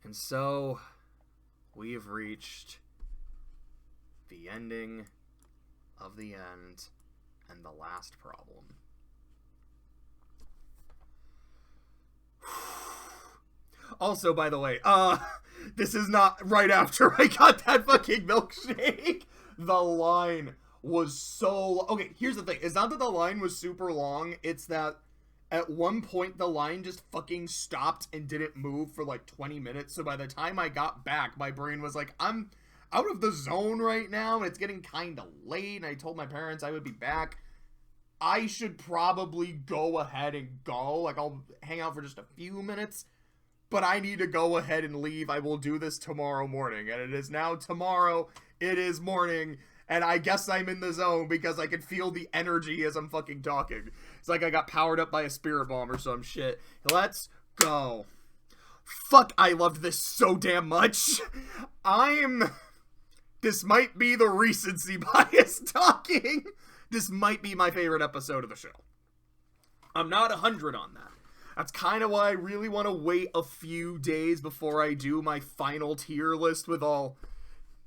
And so, we have reached the ending of the end and the last problem. Also, by the way, this is not right after I got that fucking milkshake. The line was so... Okay, here's the thing. It's not that the line was super long. It's that at one point, the line just fucking stopped and didn't move for like 20 minutes. So by the time I got back, my brain was like, I'm out of the zone right now. And it's getting kind of late. And I told my parents I would be back. I should probably go ahead and go. Like, I'll hang out for just a few minutes. But I need to go ahead and leave. I will do this tomorrow morning. And it is now tomorrow. It is morning. And I guess I'm in the zone because I can feel the energy as I'm fucking talking. It's like I got powered up by a spirit bomb or some shit. Let's go. Fuck, I loved this so damn much. This might be the recency bias talking. This might be my favorite episode of the show. I'm not 100 on that. That's kind of why I really want to wait a few days before I do my final tier list with all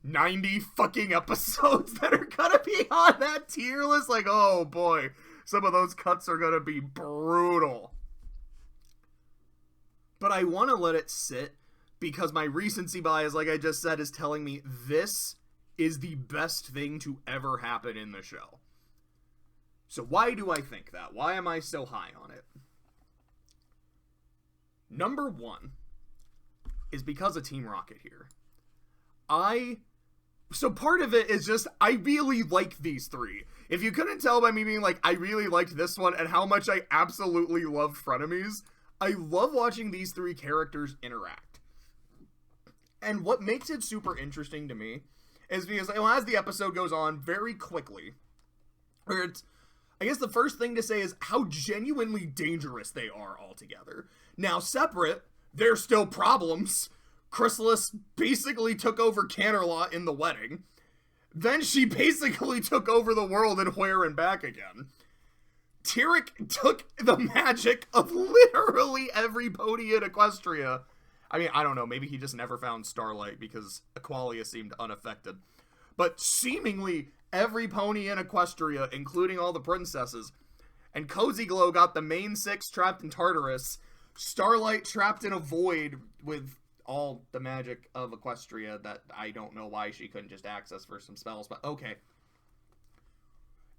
90 fucking episodes that are gonna be on that tier list. Like, oh boy, some of those cuts are gonna be brutal. But I want to let it sit because my recency bias, like I just said, is telling me this is the best thing to ever happen in the show. So why do I think that? Why am I so high on it? Number one is because of Team Rocket here. So part of it is just, I really like these three. If you couldn't tell by me being like, I really liked this one and how much I absolutely love Frenemies, I love watching these three characters interact. And what makes it super interesting to me is because as the episode goes on very quickly, I guess the first thing to say is how genuinely dangerous they are altogether. Now, separate, they're still problems. Chrysalis basically took over Canterlot in the wedding. Then she basically took over the world in Where and back again. Tyrek took the magic of literally every pony in Equestria. I mean, I don't know, maybe he just never found Starlight because Aqualia seemed unaffected. But seemingly every pony in Equestria, including all the princesses. And Cozy Glow got the main six trapped in Tartarus. Starlight trapped in a void with all the magic of Equestria that I don't know why she couldn't just access for some spells, but okay.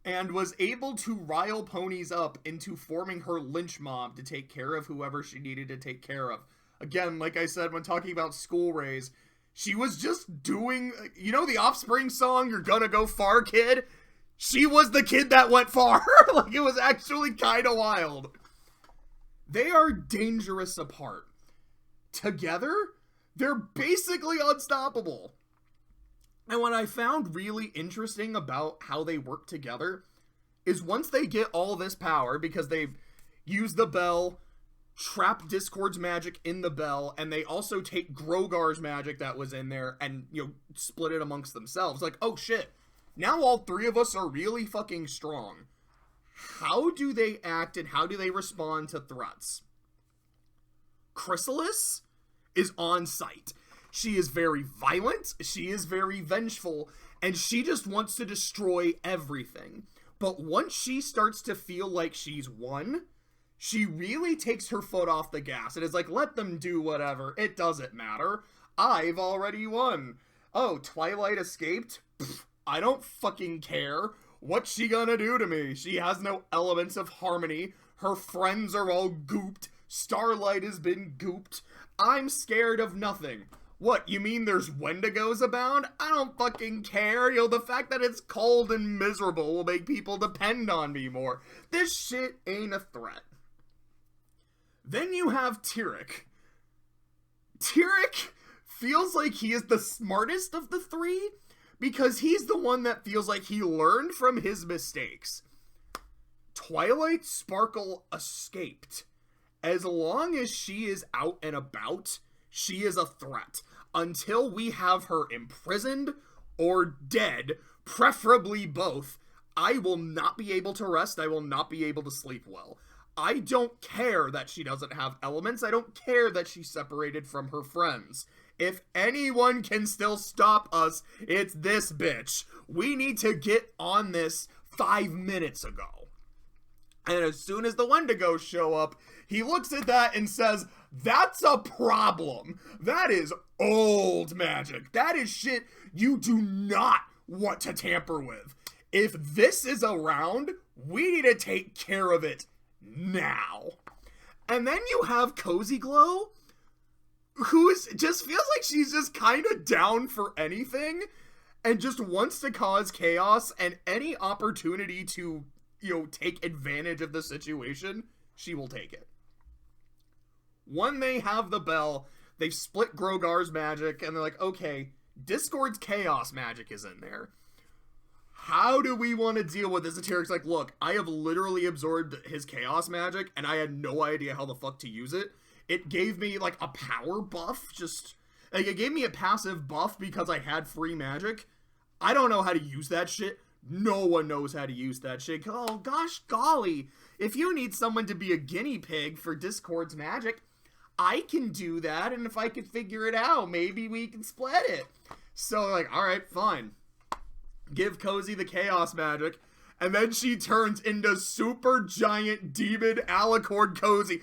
And was able to rile ponies up into forming her lynch mob to take care of whoever she needed to take care of. Again, like I said when talking about School Rays, she was just doing, you know the Offspring song, You're Gonna Go Far, Kid? She was the kid that went far. Like, it was actually kind of wild. They are dangerous apart. Together, they're basically unstoppable. And what I found really interesting about how they work together is once they get all this power, because they use the bell, trap Discord's magic in the bell, and they also take Grogar's magic that was in there and, split it amongst themselves. Like, oh shit, now all three of us are really fucking strong. How do they act and how do they respond to threats? Chrysalis is on site. She is very violent, she is very vengeful, and she just wants to destroy everything. But once she starts to feel like she's won, she really takes her foot off the gas and is like, let them do whatever, it doesn't matter. I've already won. Oh, Twilight escaped? Pfft, I don't fucking care. What's she gonna do to me? She has no elements of harmony. Her friends are all gooped. Starlight has been gooped. I'm scared of nothing. What, you mean there's Wendigos abound? I don't fucking care. The fact that it's cold and miserable will make people depend on me more. This shit ain't a threat. Then you have Tyrek. Tyrek feels like he is the smartest of the three because he's the one that feels like he learned from his mistakes. Twilight Sparkle escaped. As long as she is out and about, she is a threat. Until we have her imprisoned or dead, preferably both, I will not be able to rest. I will not be able to sleep well. I don't care that she doesn't have elements. I don't care that she's separated from her friends. If anyone can still stop us, it's this bitch. We need to get on this 5 minutes ago. And as soon as the Wendigos show up, he looks at that and says, that's a problem. That is old magic. That is shit you do not want to tamper with. If this is around, we need to take care of it now. And then you have Cozy Glow, who just feels like she's just kind of down for anything and just wants to cause chaos, and any opportunity to, take advantage of the situation, she will take it. When they have the bell, they split Grogar's magic, and they're like, okay, Discord's chaos magic is in there. How do we want to deal with this? And Tyrik's like, look, I have literally absorbed his chaos magic, and I had no idea how the fuck to use it. It gave me, like, a power buff, it gave me a passive buff because I had free magic. I don't know how to use that shit. No one knows how to use that shit. Oh, gosh golly. If you need someone to be a guinea pig for Discord's magic, I can do that, and if I could figure it out, maybe we can split it. So, like, alright, fine. Give Cozy the chaos magic, and then she turns into super giant demon alicorn Cozy.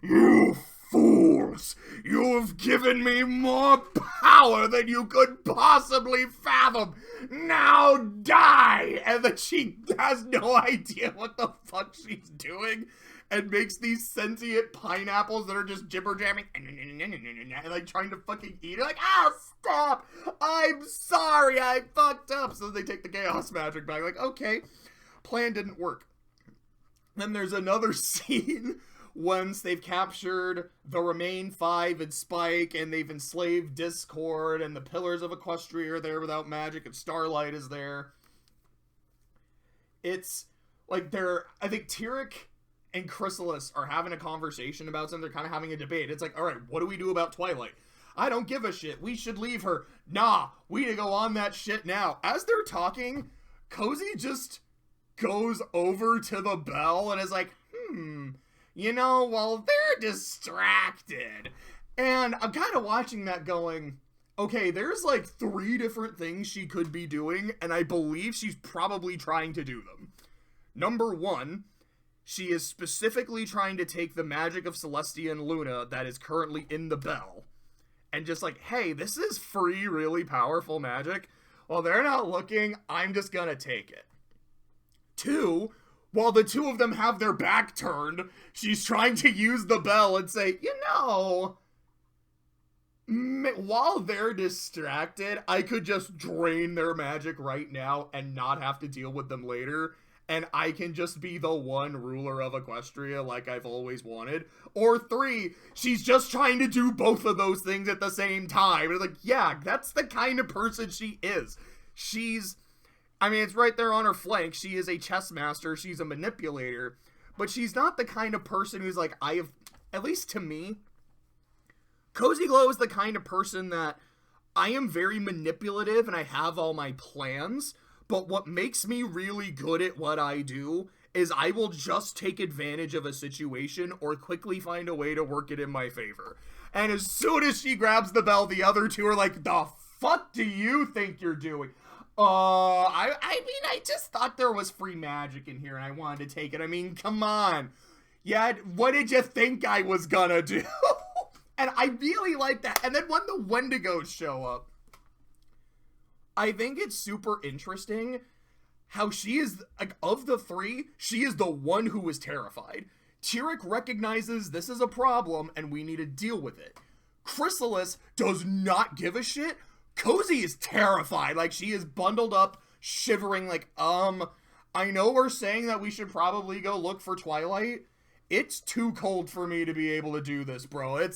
You fools! You've given me more power than you could possibly fathom! Now die! And then she has no idea what the fuck she's doing, and makes these sentient pineapples that are just jibber-jamming, and like trying to fucking eat it. Like, stop! I'm sorry, I fucked up! So they take the chaos magic back. Like, okay, plan didn't work. Then there's another scene once they've captured the Remain 5 and Spike, and they've enslaved Discord, and the Pillars of Equestria are there without magic, and Starlight is there. It's like I think Tyrik and Chrysalis are having a conversation about something. They're kind of having a debate. It's like, alright, what do we do about Twilight? I don't give a shit. We should leave her. Nah, we need to go on that shit now. As they're talking, Cozy just goes over to the bell and is like, well, they're distracted. And I'm kind of watching that going, okay, there's like 3 different things she could be doing, and I believe she's probably trying to do them. Number 1, she is specifically trying to take the magic of Celestia and Luna that is currently in the bell, and just like, hey, this is free, really powerful magic. While they're not looking, I'm just gonna take it. 2, while the 2 of them have their back turned, she's trying to use the bell and say, while they're distracted, I could just drain their magic right now and not have to deal with them later, and I can just be the one ruler of Equestria like I've always wanted. Or 3, she's just trying to do both of those things at the same time. It's like, yeah, that's the kind of person she is. It's right there on her flank. She is a chess master. She's a manipulator. But she's not the kind of person who's like, at least to me, Cozy Glow is the kind of person that I am very manipulative and I have all my plans. But what makes me really good at what I do is I will just take advantage of a situation or quickly find a way to work it in my favor. And as soon as she grabs the bell, the other 2 are like, the fuck do you think you're doing? I just thought there was free magic in here and I wanted to take it. Come on. Yeah, what did you think I was gonna do? And I really like that. And then when the Wendigos show up, I think it's super interesting how she is, like, of the 3, she is the one who is terrified. Tyrik recognizes this is a problem and we need to deal with it. Chrysalis does not give a shit. Cozy is terrified. Like, she is bundled up, shivering, like, I know we're saying that we should probably go look for Twilight. It's too cold for me to be able to do this, bro.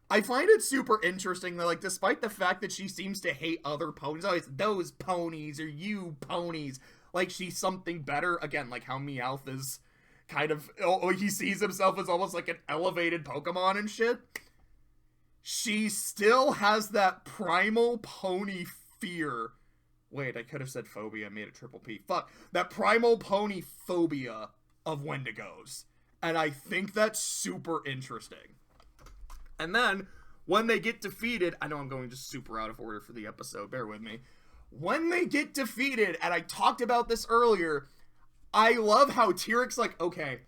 I find it super interesting that, like, despite the fact that she seems to hate other ponies, always those ponies or you ponies, like she's something better. Again, like how Meowth is kind of, he sees himself as almost like an elevated Pokemon and shit. She still has that primal pony fear. Wait, I could have said phobia, made it triple P. Fuck. That primal pony phobia of Wendigos. And I think that's super interesting. And then, when they get defeated, I know I'm going just super out of order for the episode, bear with me. When they get defeated, and I talked about this earlier, I love how Tyrik's like, okay,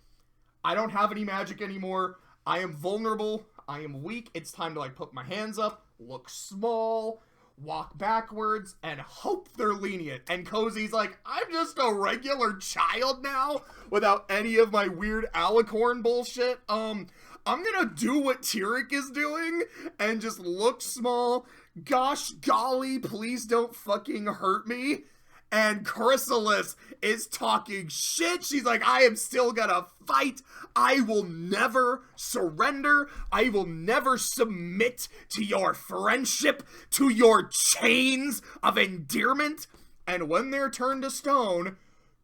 I don't have any magic anymore. I am vulnerable. I am weak. It's time to, like, put my hands up, look small, walk backwards, and hope they're lenient. And Cozy's like, I'm just a regular child now without any of my weird alicorn bullshit. I'm gonna do what Tyrik is doing and just look small. Gosh golly, please don't fucking hurt me. And Chrysalis is talking shit. She's like, I am still gonna fight. I will never surrender. I will never submit to your friendship, to your chains of endearment. And when they're turned to stone,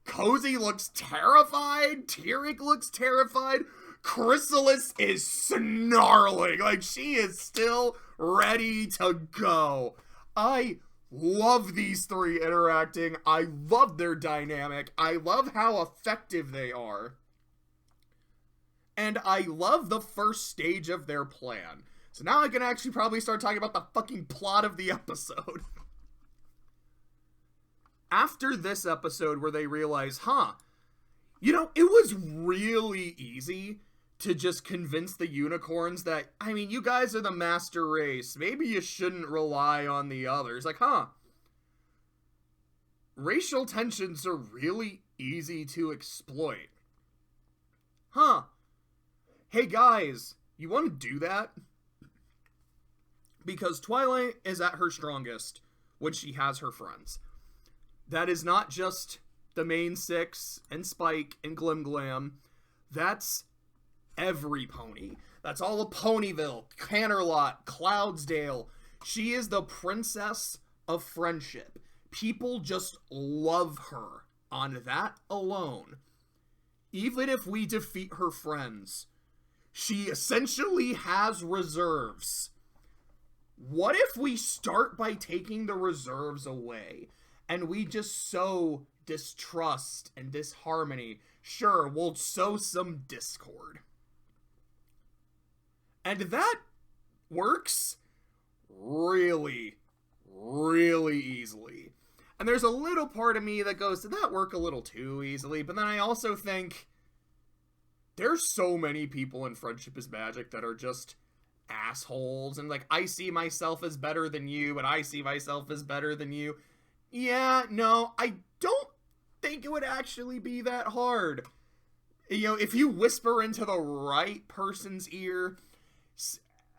Cozy looks terrified. Tyrik looks terrified. Chrysalis is snarling. Like, she is still ready to go. I love these three interacting. I love their dynamic. I love how effective they are. And I love the first stage of their plan. So now I can actually probably start talking about the fucking plot of the episode. After this episode where they realize, you know, it was really easy to just convince the unicorns that, I mean, you guys are the master race. Maybe you shouldn't rely on the others. Like, racial tensions are really easy to exploit. Hey guys, you want to do that? Because Twilight is at her strongest when she has her friends. That is not just the main six and Spike and Glim Glam. That's every pony. That's all of Ponyville, Canterlot, Cloudsdale. She is the princess of friendship. People just love her on that alone. Even if we defeat her friends, she essentially has reserves. What if we start by taking the reserves away and we just sow distrust and disharmony? Sure, we'll sow some discord. And that works really, really easily. And there's a little part of me that goes, did that work a little too easily? But then I also think there's so many people in Friendship is Magic that are just assholes. And like, I see myself as better than you, and I see myself as better than you. Yeah, no, I don't think it would actually be that hard. You know, if you whisper into the right person's ear,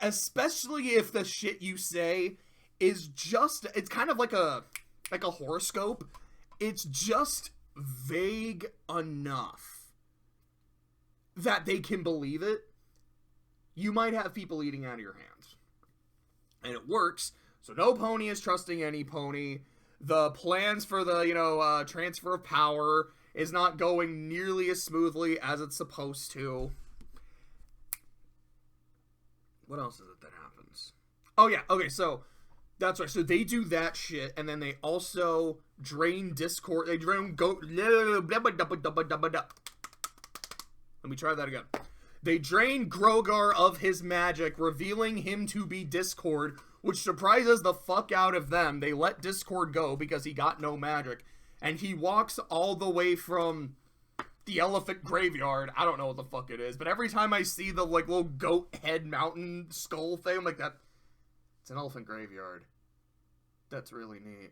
especially if the shit you say is just, it's kind of like a horoscope. It's just vague enough that they can believe it. You might have people eating out of your hands. And it works. So no pony is trusting any pony. The plans for the, transfer of power is not going nearly as smoothly as it's supposed to. What else is it that happens? Oh, yeah. Okay, so that's right. So they do that shit, and then they also drain Discord. They drain Let me try that again. They drain Grogar of his magic, revealing him to be Discord, which surprises the fuck out of them. They let Discord go because he got no magic. And he walks all the way from the elephant graveyard. I don't know what the fuck it is, but every time I see the like little goat head mountain skull thing, I'm like, that it's an elephant graveyard. That's really neat.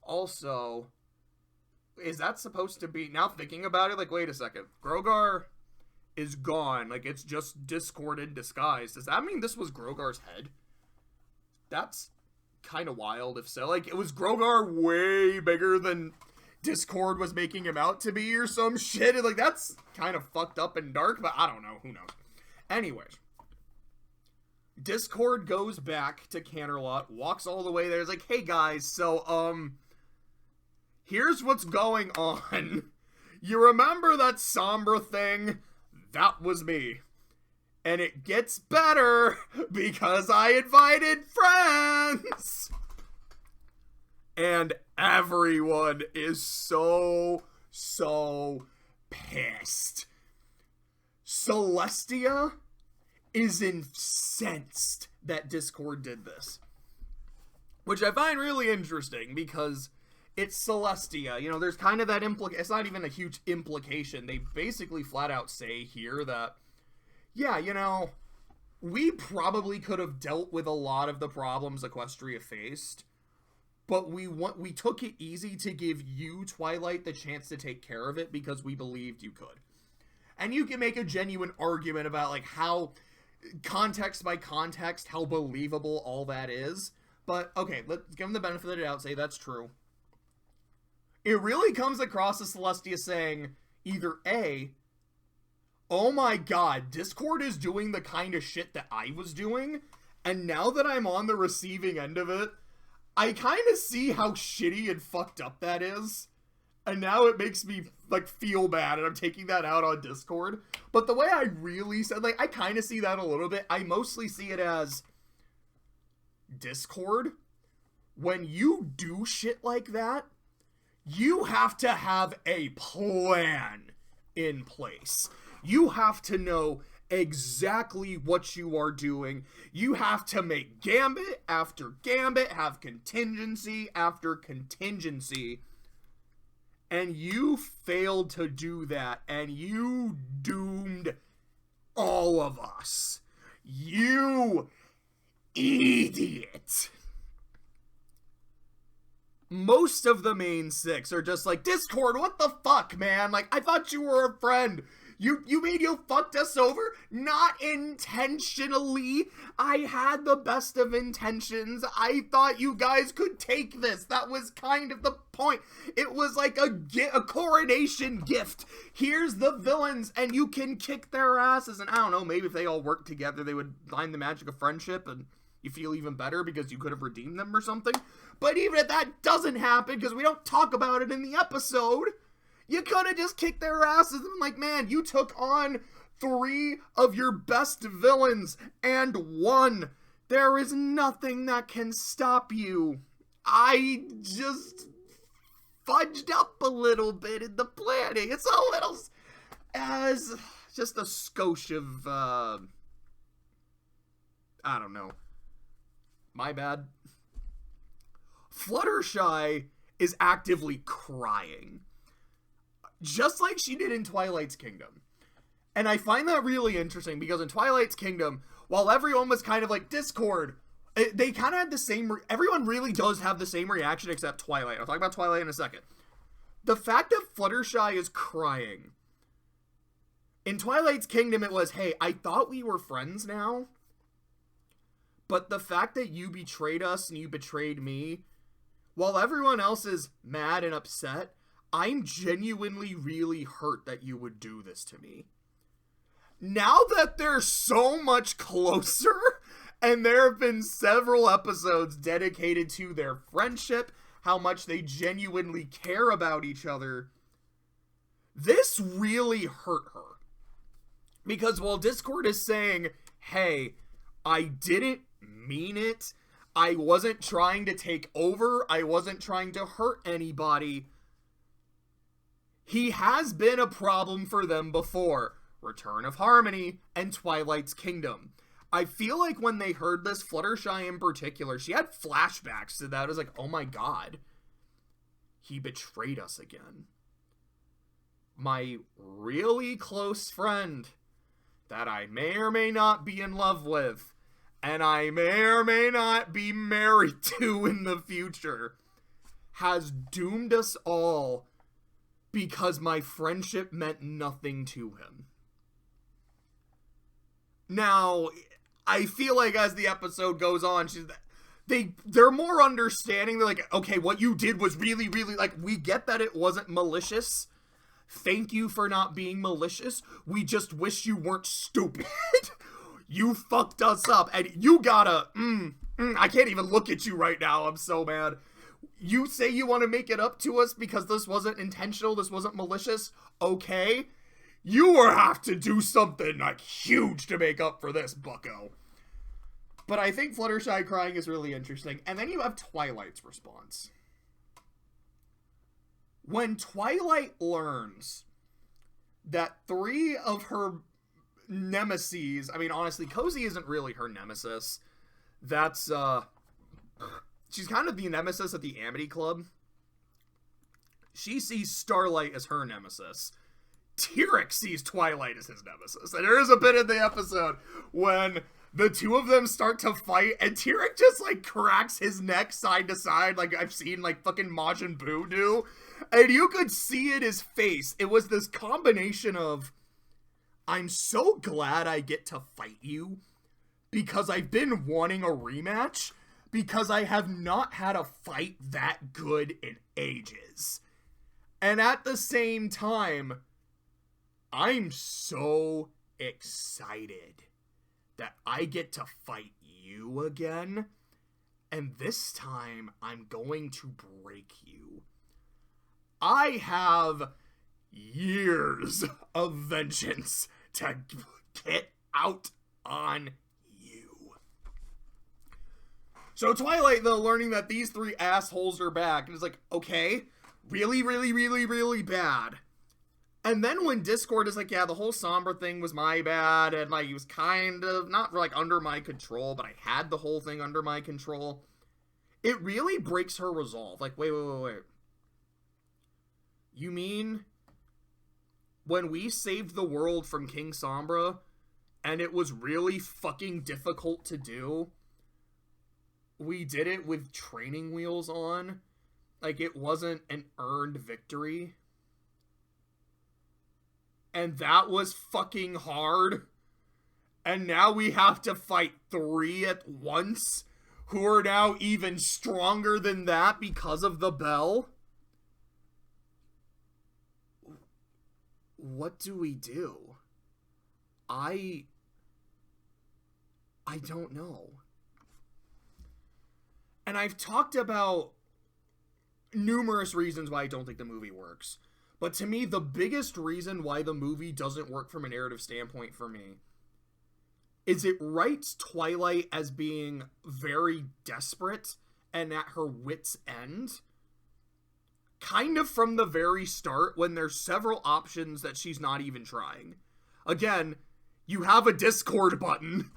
Also, is that supposed to be, now thinking about it, like, wait a second, Grogar is gone, like it's just Discord in disguise. Does that mean this was Grogar's head? That's kind of wild if so. Like, it was Grogar way bigger than Discord was making him out to be or some shit. Like, that's kind of fucked up and dark, but I don't know. Who knows? Anyways, Discord goes back to Canterlot, walks all the way there. It's like, hey guys, so, here's what's going on. You remember that Sombra thing? That was me. And it gets better because I invited friends. And everyone is so pissed. Celestia is incensed that Discord did this. Which I find really interesting because it's Celestia. You know, there's kind of that it's not even a huge implication. They basically flat out say here that, yeah, you know, we probably could have dealt with a lot of the problems Equestria faced, but we took it easy to give you, Twilight, the chance to take care of it because we believed you could. And you can make a genuine argument about, like, how, context by context, how believable all that is. But, okay, let's give them the benefit of the doubt, say that's true. It really comes across as Celestia saying, either A, oh my god, Discord is doing the kind of shit that I was doing, and now that I'm on the receiving end of it, I kind of see how shitty and fucked up that is. And now it makes me, like, feel bad, and I'm taking that out on Discord. But the way I really said, like, I kind of see that a little bit. I mostly see it as Discord. When you do shit like that, you have to have a plan in place. You have to know exactly what you are doing. You have to make gambit after gambit, have contingency after contingency. And you failed to do that, and you doomed all of us. You idiot. Most of the main six are just like, Discord, what the fuck, man? Like, I thought you were a friend. You mean you fucked us over? Not intentionally. I had the best of intentions. I thought you guys could take this. That was kind of the point. It was like a coronation gift. Here's the villains, and you can kick their asses. And I don't know, maybe if they all worked together, they would find the magic of friendship, and you feel even better because you could have redeemed them or something. But even if that doesn't happen, because we don't talk about it in the episode, you could have just kicked their asses and like, man, you took on 3 of your best villains and won. There is nothing that can stop you. I just fudged up a little bit in the planning. It's a little, as just a skosh of, I don't know. My bad. Fluttershy is actively crying. Just like she did in Twilight's Kingdom. And I find that really interesting because in Twilight's Kingdom, while everyone was kind of like, Discord, they kind of had the same, everyone really does have the same reaction except Twilight. I'll talk about Twilight in a second. The fact that Fluttershy is crying. In Twilight's Kingdom, it was, hey, I thought we were friends now. But the fact that you betrayed us and you betrayed me, while everyone else is mad and upset, I'm genuinely really hurt that you would do this to me. Now that they're so much closer, and there have been several episodes dedicated to their friendship, how much they genuinely care about each other, this really hurt her. Because while Discord is saying, hey, I didn't mean it, I wasn't trying to take over, I wasn't trying to hurt anybody, he has been a problem for them before. Return of Harmony and Twilight's Kingdom. I feel like when they heard this, Fluttershy in particular, she had flashbacks to that. It was like, oh my god, he betrayed us again. My really close friend that I may or may not be in love with, and I may or may not be married to in the future, has doomed us all because my friendship meant nothing to him. Now, I feel like as the episode goes on, they're more understanding. They're like, okay, what you did was really, really, like, we get that it wasn't malicious. Thank you for not being malicious. We just wish you weren't stupid. You fucked us up, and you gotta, I can't even look at you right now. I'm so mad. You say you want to make it up to us because this wasn't intentional, this wasn't malicious. Okay. You will have to do something, like, huge to make up for this, bucko. But I think Fluttershy crying is really interesting. And then you have Twilight's response. When Twilight learns that 3 of her nemesis, I mean, honestly, Cozy isn't really her nemesis. That's, she's kind of the nemesis at the Amity Club. She sees Starlight as her nemesis. Tyrek sees Twilight as his nemesis. And there is a bit in the episode when the two of them start to fight, and Tyrek just, like, cracks his neck side to side, like I've seen, like, fucking Majin Buu do. And you could see in his face, it was this combination of, I'm so glad I get to fight you, because I've been wanting a rematch, because I have not had a fight that good in ages. And at the same time, I'm so excited that I get to fight you again, and this time I'm going to break you. I have years of vengeance to get out on you. So Twilight, though, learning that these 3 assholes are back, and is like, okay, really, really, really, really bad. And then when Discord is like, yeah, the whole Sombra thing was my bad, and, like, it was kind of, not, like, under my control, but I had the whole thing under my control, it really breaks her resolve. Like, wait. You mean when we saved the world from King Sombra, and it was really fucking difficult to do, we did it with training wheels on? Like, it wasn't an earned victory? And that was fucking hard? And now we have to fight 3 at once, who are now even stronger than that because of the bell? What do we do? I don't know. And I've talked about numerous reasons why I don't think the movie works. But to me, the biggest reason why the movie doesn't work from a narrative standpoint for me is it writes Twilight as being very desperate and at her wit's end. Kind of from the very start, when there's several options that she's not even trying. Again, you have a Discord button.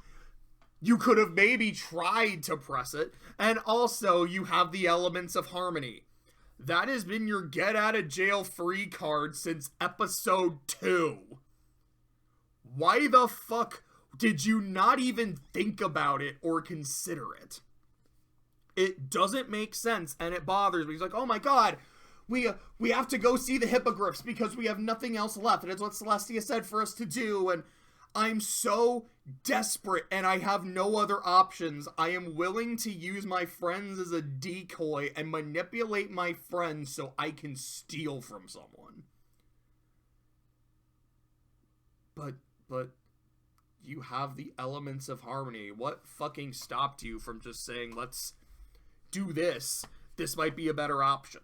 You could have maybe tried to press it. And also, you have the elements of harmony. That has been your get out of jail free card since episode 2. Why the fuck did you not even think about it or consider it? It doesn't make sense, and it bothers me. He's like, oh my god, we have to go see the hippogriffs because we have nothing else left, and it's what Celestia said for us to do, and I'm so desperate and I have no other options. I am willing to use my friends as a decoy and manipulate my friends so I can steal from someone. But you have the elements of harmony. What fucking stopped you from just saying, let's do this? This might be a better option.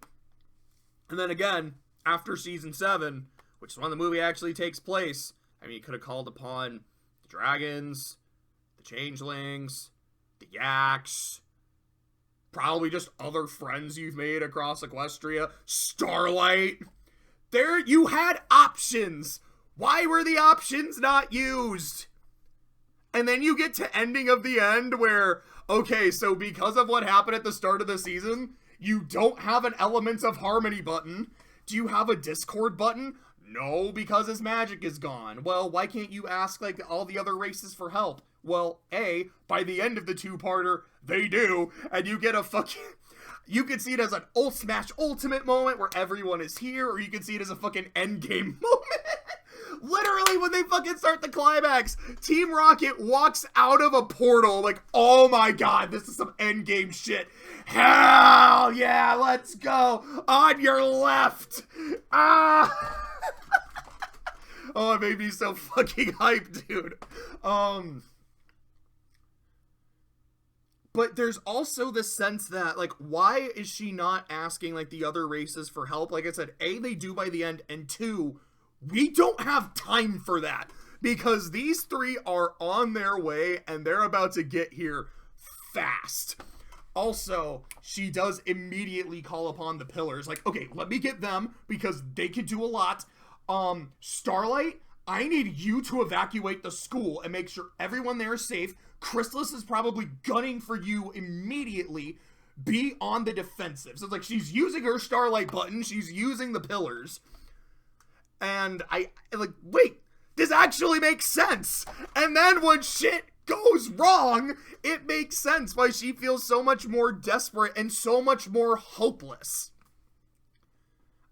And then again, after season 7, which is when the movie actually takes place, I mean, you could have called upon the dragons, the changelings, the yaks, probably just other friends you've made across Equestria, Starlight. There, you had options. Why were the options not used? And then you get to ending of the end where, okay, so because of what happened at the start of the season, you don't have an Elements of Harmony button. Do you have a Discord button? No, because his magic is gone. Well, why can't you ask, like, all the other races for help? Well, A, by the end of the 2-parter, they do, and you get a fucking... You could see it as an Ult Smash Ultimate moment where everyone is here, or you could see it as a fucking endgame moment. Literally, when they fucking start the climax, Team Rocket walks out of a portal like, oh my god, this is some endgame shit. Hell yeah, let's go. On your left. Ah. Oh, it made me so fucking hyped, dude. But there's also the sense that, like, why is she not asking, like, the other races for help? Like I said, A, they do by the end, and 2, we don't have time for that. Because these 3 are on their way, and they're about to get here fast. Also, she does immediately call upon the pillars. Like, okay, let me get them, because they can do a lot. Starlight, I need you to evacuate the school and make sure everyone there is safe. Chrysalis is probably gunning for you immediately. Be on the defensive. So it's like she's using her Starlight button. She's using the pillars. And wait, this actually makes sense. And then when shit goes wrong, it makes sense why she feels so much more desperate and so much more hopeless.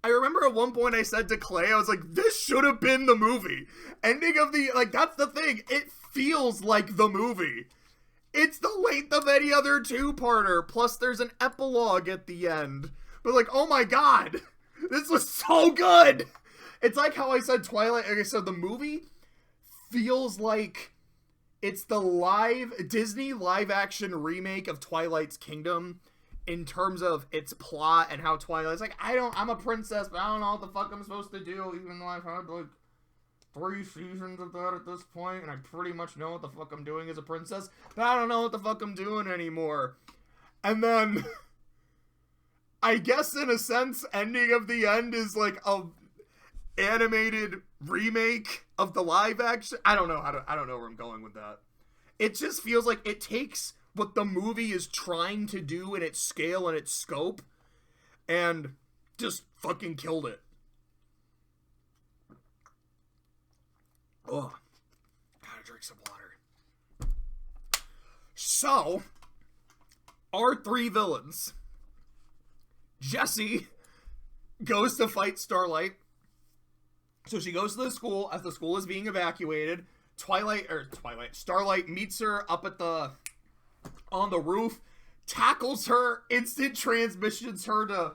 I remember at one point I said to Clay, I was like, this should have been the movie. Ending of the, that's the thing. It feels like the movie. It's the length of any other two-parter. Plus there's an epilogue at the end. But oh my god. This was so good. It's like how I said Twilight, like I said, the movie feels like it's the Disney live-action remake of Twilight's Kingdom in terms of its plot and how Twilight's I'm a princess, but I don't know what the fuck I'm supposed to do, even though I've had 3 seasons of that at this point, and I pretty much know what the fuck I'm doing as a princess, but I don't know what the fuck I'm doing anymore. And then, I guess in a sense, ending of the end is a animated remake of the live action. I don't know where I'm going with that. It just feels like it takes what the movie is trying to do in its scale and its scope and just fucking killed it. Oh, gotta drink some water. So, our 3 villains. Jessie goes to fight Starlight. So she goes to the school as the school is being evacuated. Starlight meets her up on the roof, tackles her, instant transmissions her to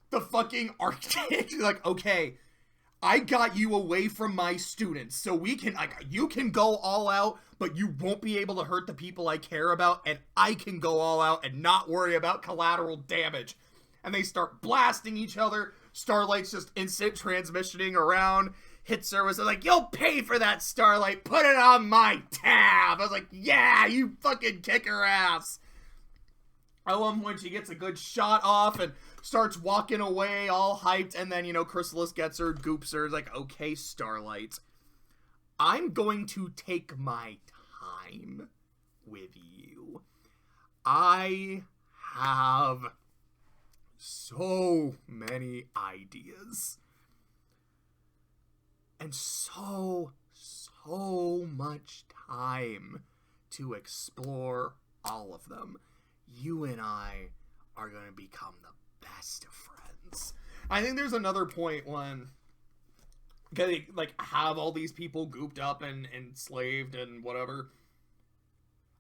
the fucking Arctic. She's like, okay, I got you away from my students, so we can, you can go all out, but you won't be able to hurt the people I care about, and I can go all out and not worry about collateral damage. And they start blasting each other. Starlight's just instant transmissioning around, hits her with you'll pay for that, Starlight, put it on my tab. I was like, yeah, you fucking kick her ass. At one point she gets a good shot off and starts walking away all hyped, and then, Chrysalis gets her, goops her, okay, Starlight, I'm going to take my time with you. I have so many ideas. And so much time to explore all of them. You and I are going to become the best of friends. I think there's another point when they have all these people gooped up and enslaved and whatever.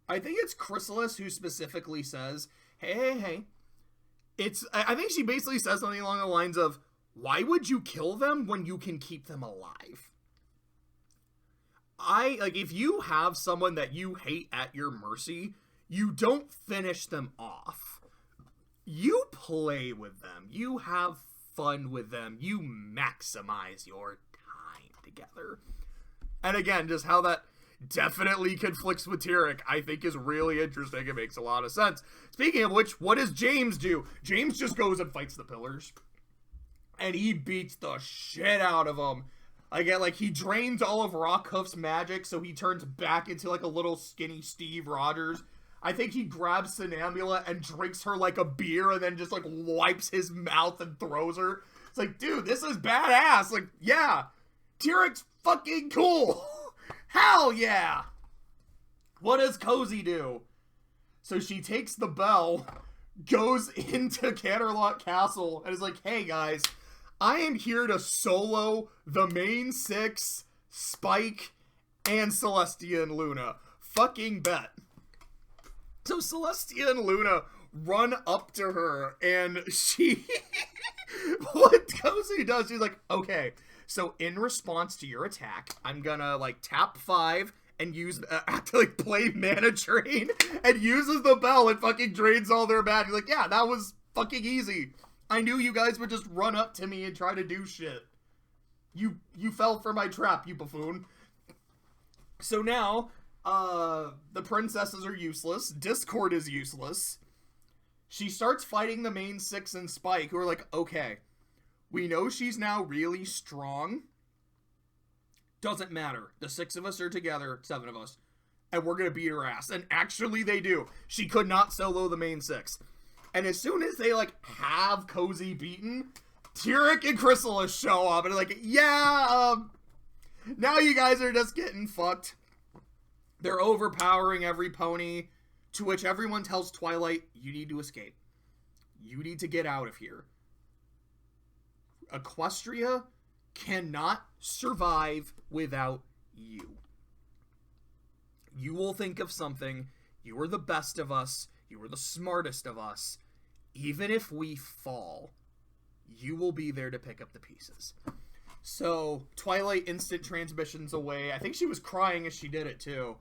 I think it's Chrysalis who specifically says, hey. I think she basically says something along the lines of, why would you kill them when you can keep them alive? If you have someone that you hate at your mercy, you don't finish them off. You play with them. You have fun with them. You maximize your time together. And again, just how that definitely conflicts with Tyrek, I think is really interesting. It makes a lot of sense. Speaking of which, what does James do? James just goes and fights the pillars. And he beats the shit out of them. He drains all of Rockhoof's magic, so he turns back into a little skinny Steve Rogers. I think he grabs Sonambula and drinks her like a beer and then just wipes his mouth and throws her. It's dude, this is badass. Yeah, Tyrek's fucking cool. Hell yeah. What does Cozy do? So she takes the bell, goes into Canterlot Castle, and is like, hey guys, I am here to solo the main 6, Spike, and Celestia and Luna. Fucking bet. So Celestia and Luna run up to her, and she... what Cozy does, she's like, okay, so in response to your attack, I'm gonna, tap 5 and use, play Mana Drain, and uses the bell and fucking drains all their magic. Yeah, that was fucking easy. I knew you guys would just run up to me and try to do shit. You fell for my trap, you buffoon. So now, the princesses are useless. Discord is useless. She starts fighting the main 6 and Spike, who are like, okay, we know she's now really strong. Doesn't matter. The 6 of us are together, 7 of us, and we're gonna beat her ass. And actually they do. She could not solo the main 6. And as soon as they, like, have Cozy beaten, Tyrek and Chrysalis show up and are like, yeah, now you guys are just getting fucked. They're overpowering every pony, to which everyone tells Twilight, you need to escape. You need to get out of here. Equestria cannot survive without you. You will think of something. You are the best of us. You are the smartest of us. Even if we fall, you will be there to pick up the pieces. So, Twilight instant transmissions away. I think she was crying as she did it, too.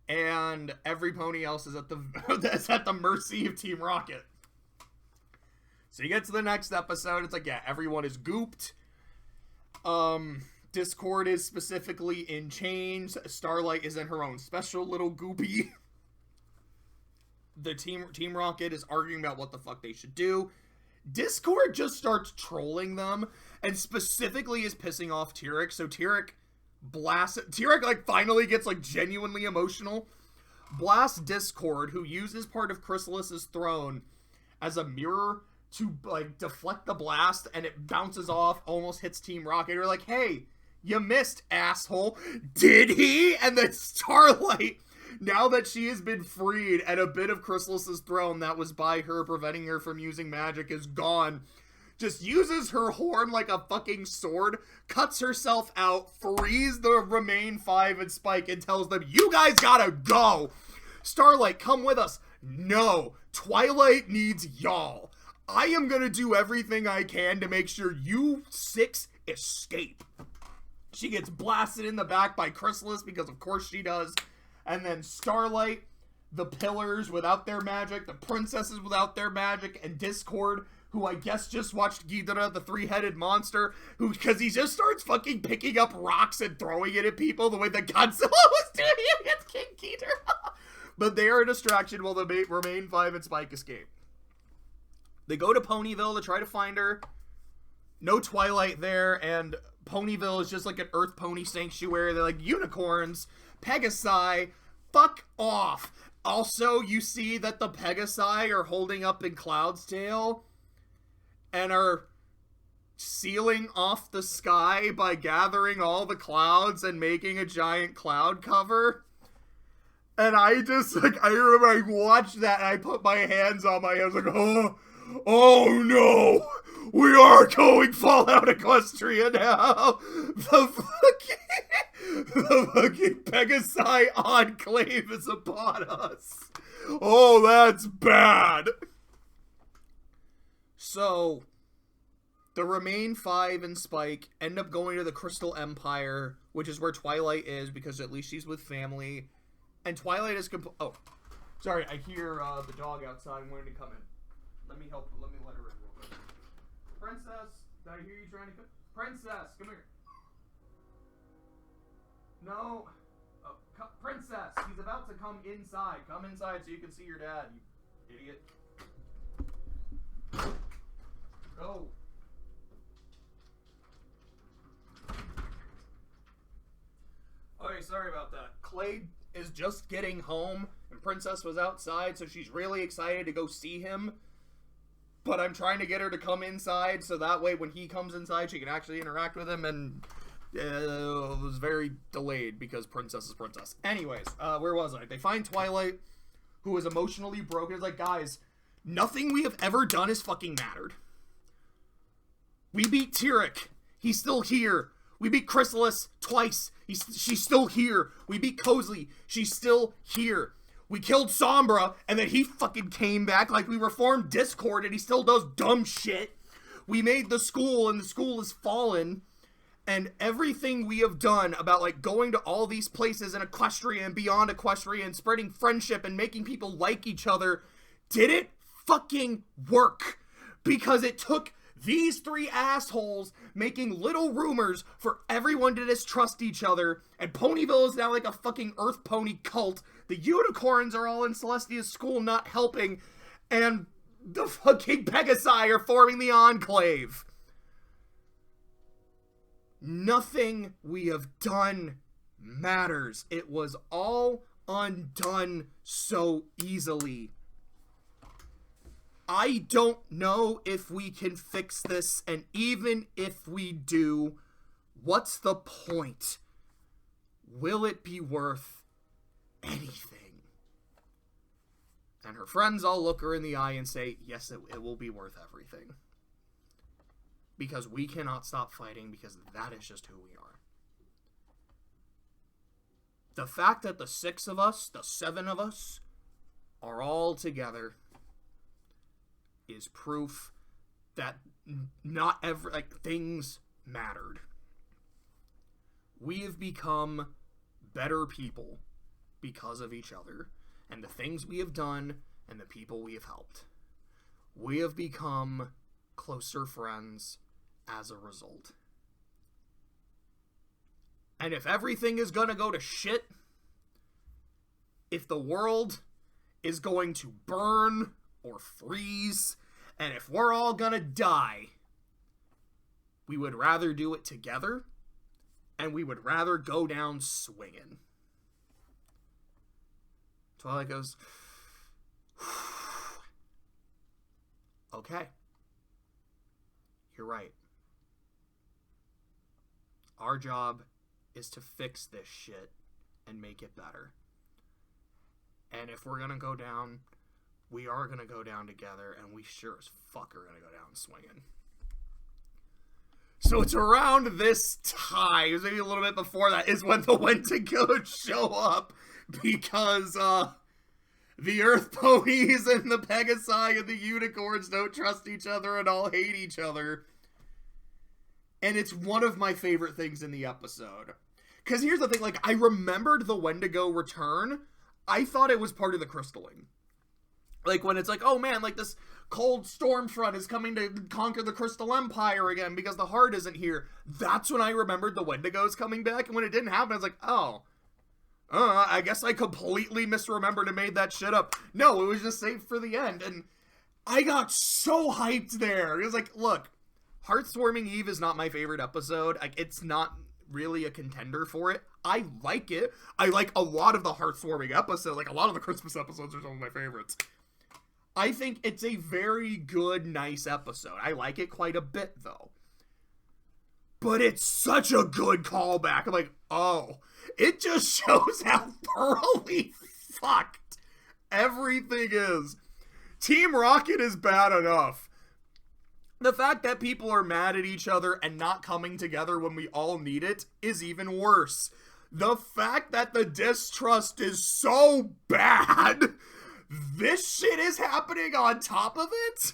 And every pony else is at the mercy of Team Rocket. So you get to the next episode, it's like, yeah, everyone is gooped. Discord is specifically in chains. Starlight is in her own special little goopy. The Team Rocket is arguing about what the fuck they should do. Discord just starts trolling them, and specifically is pissing off Tyrek. So Tyrek like finally gets like genuinely emotional. Blasts Discord, who uses part of Chrysalis's throne as a mirror to like deflect the blast, and it bounces off, almost hits Team Rocket. We're like, hey, you missed, asshole. Did he? And then Starlight, now that she has been freed and a bit of Chrysalis's throne that was by her, preventing her from using magic, is gone, just uses her horn like a fucking sword, cuts herself out, frees the Remain 5 and Spike, and tells them, you guys gotta go. Starlight, come with us. No, Twilight needs y'all. I am gonna do everything I can to make sure you 6 escape. She gets blasted in the back by Chrysalis, because of course she does. And then Starlight, the Pillars without their magic, the Princesses without their magic, and Discord, who I guess just watched Ghidorah, the 3-headed monster, who, because he just starts fucking picking up rocks and throwing it at people the way that Godzilla was doing it against King Ghidorah. But they are a distraction while the Remain 5 and Spike escape. They go to Ponyville to try to find her. No Twilight there, and Ponyville is just like an Earth Pony sanctuary. They're like, unicorns, Pegasi, fuck off. Also, you see that the Pegasi are holding up in Cloud's tail and are sealing off the sky by gathering all the clouds and making a giant cloud cover. And I just, like, I remember I watched that and I put my hands on my head. I was like, oh no, we are going Fallout Equestria now. The fucking Pegasi Enclave is upon us. Oh, that's bad. So, the Remain 5 and Spike end up going to the Crystal Empire, which is where Twilight is, because at least she's with family. And Twilight is oh, sorry, I hear the dog outside wanting to come in. Let me let her in real quick. Princess, did I hear you trying to come? Princess, come here. No. Oh, Princess, he's about to come inside. Come inside so you can see your dad, you idiot. Go. Okay, sorry about that. Clay is just getting home, and Princess was outside, so she's really excited to go see him. But I'm trying to get her to come inside, so that way when he comes inside, she can actually interact with him, and it was very delayed because Princess is Princess. Anyways, where was I? They find Twilight, who is emotionally broken. It's like, guys, nothing we have ever done has fucking mattered. We beat Tyrek. He's still here. We beat Chrysalis twice. She's still here. We beat Cozy. She's still here. We killed Sombra, and then he fucking came back. Like, we reformed Discord, and he still does dumb shit. We made the school, and the school has fallen. And everything we have done about, like, going to all these places in Equestria and beyond Equestria and spreading friendship and making people like each other didn't fucking work. Because it took these 3 assholes making little rumors for everyone to distrust each other, and Ponyville is now like a fucking Earth Pony cult. The unicorns are all in Celestia's school not helping, and the fucking Pegasi are forming the Enclave. Nothing we have done matters. It was all undone so easily. I don't know if we can fix this, and even if we do, what's the point? Will it be worth anything? And her friends all look her in the eye and say, yes, it will be worth everything. Because we cannot stop fighting, because that is just who we are. The fact that the 6 of us, the 7 of us, are all together is proof that not things mattered. We have become better people because of each other and the things we have done and the people we have helped. We have become closer friends as a result. And if everything is gonna go to shit, if the world is going to burn or freeze, and if we're all gonna die, we would rather do it together, and we would rather go down swinging. Twilight goes, okay, you're right. Our job is to fix this shit and make it better. And if we're gonna go down, we are gonna go down together, and we sure as fuck are gonna go down swinging. So it's around this time, maybe a little bit before that, is when the Wendigos show up, because the Earth Ponies and the Pegasi and the Unicorns don't trust each other and all hate each other. And it's one of my favorite things in the episode. Because here's the thing, like, I remembered the Wendigo return. I thought it was part of the crystalling. Like, when it's like, oh man, like, this cold storm front is coming to conquer the Crystal Empire again because the heart isn't here. That's when I remembered the Wendigos coming back. And when it didn't happen, I was like, oh. I guess I completely misremembered and made that shit up. No, it was just saved for the end. And I got so hyped there. It was like, look, Heartswarming Eve is not my favorite episode. Like, it's not really a contender for it. I like it. I like a lot of the Heartswarming episodes. Like, a lot of the Christmas episodes are some of my favorites. I think it's a very good, nice episode. I like it quite a bit, though. But it's such a good callback. I'm like, oh, it just shows how thoroughly fucked everything is. Team Rocket is bad enough. The fact that people are mad at each other and not coming together when we all need it is even worse. The fact that the distrust is so bad, this shit is happening on top of it?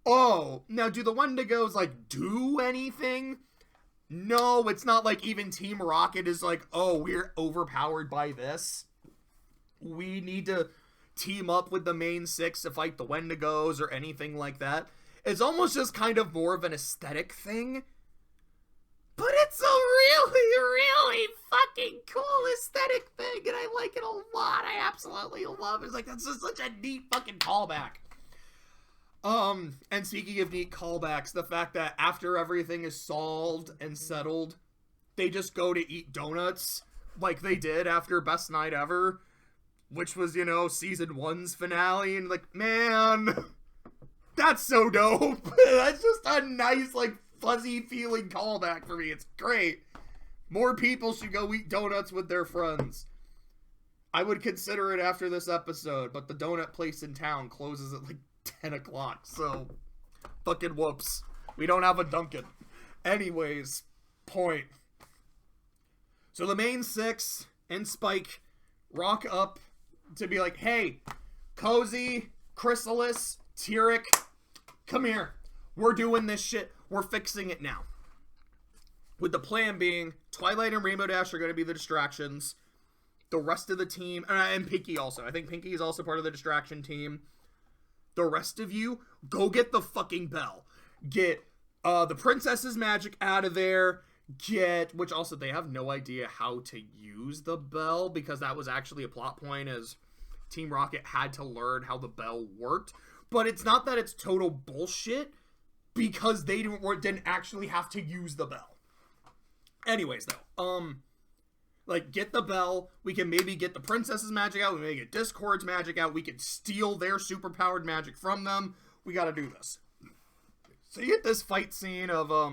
Oh, now do the Wendigos, like, do anything? No, it's not like even Team Rocket is like, oh, we're overpowered by this. We need to team up with the main 6 to fight the Wendigos or anything like that. It's almost just kind of more of an aesthetic thing. But it's a really, really fucking cool aesthetic thing, and I like it a lot. I absolutely love it. It's like, that's just such a neat fucking callback. And speaking of neat callbacks, the fact that after everything is solved and settled, they just go to eat donuts, like they did after Best Night Ever, which was, you know, season 1's finale, and like, man, that's so dope. That's just a nice, like, fuzzy feeling callback for me. It's great. More people should go eat donuts with their friends. I would consider it after this episode, but the donut place in town closes at like 10 o'clock, so fucking whoops. We don't have a Dunkin'. Anyways, point. So the main 6 and Spike rock up to be like, hey, Cozy, Chrysalis, Tyrek, come here. We're doing this shit. We're fixing it now. With the plan being, Twilight and Rainbow Dash are going to be the distractions. The rest of the team, and Pinky also. I think Pinky is also part of the distraction team. The rest of you, go get the fucking bell. Get the princess's magic out of there. Which also, they have no idea how to use the bell, because that was actually a plot point, as Team Rocket had to learn how the bell worked. But it's not that it's total bullshit, because they didn't actually have to use the bell. Anyways, though, like, get the bell. We can maybe get the princess's magic out. We may get Discord's magic out. We can steal their superpowered magic from them. We gotta do this. So you get this fight scene of, what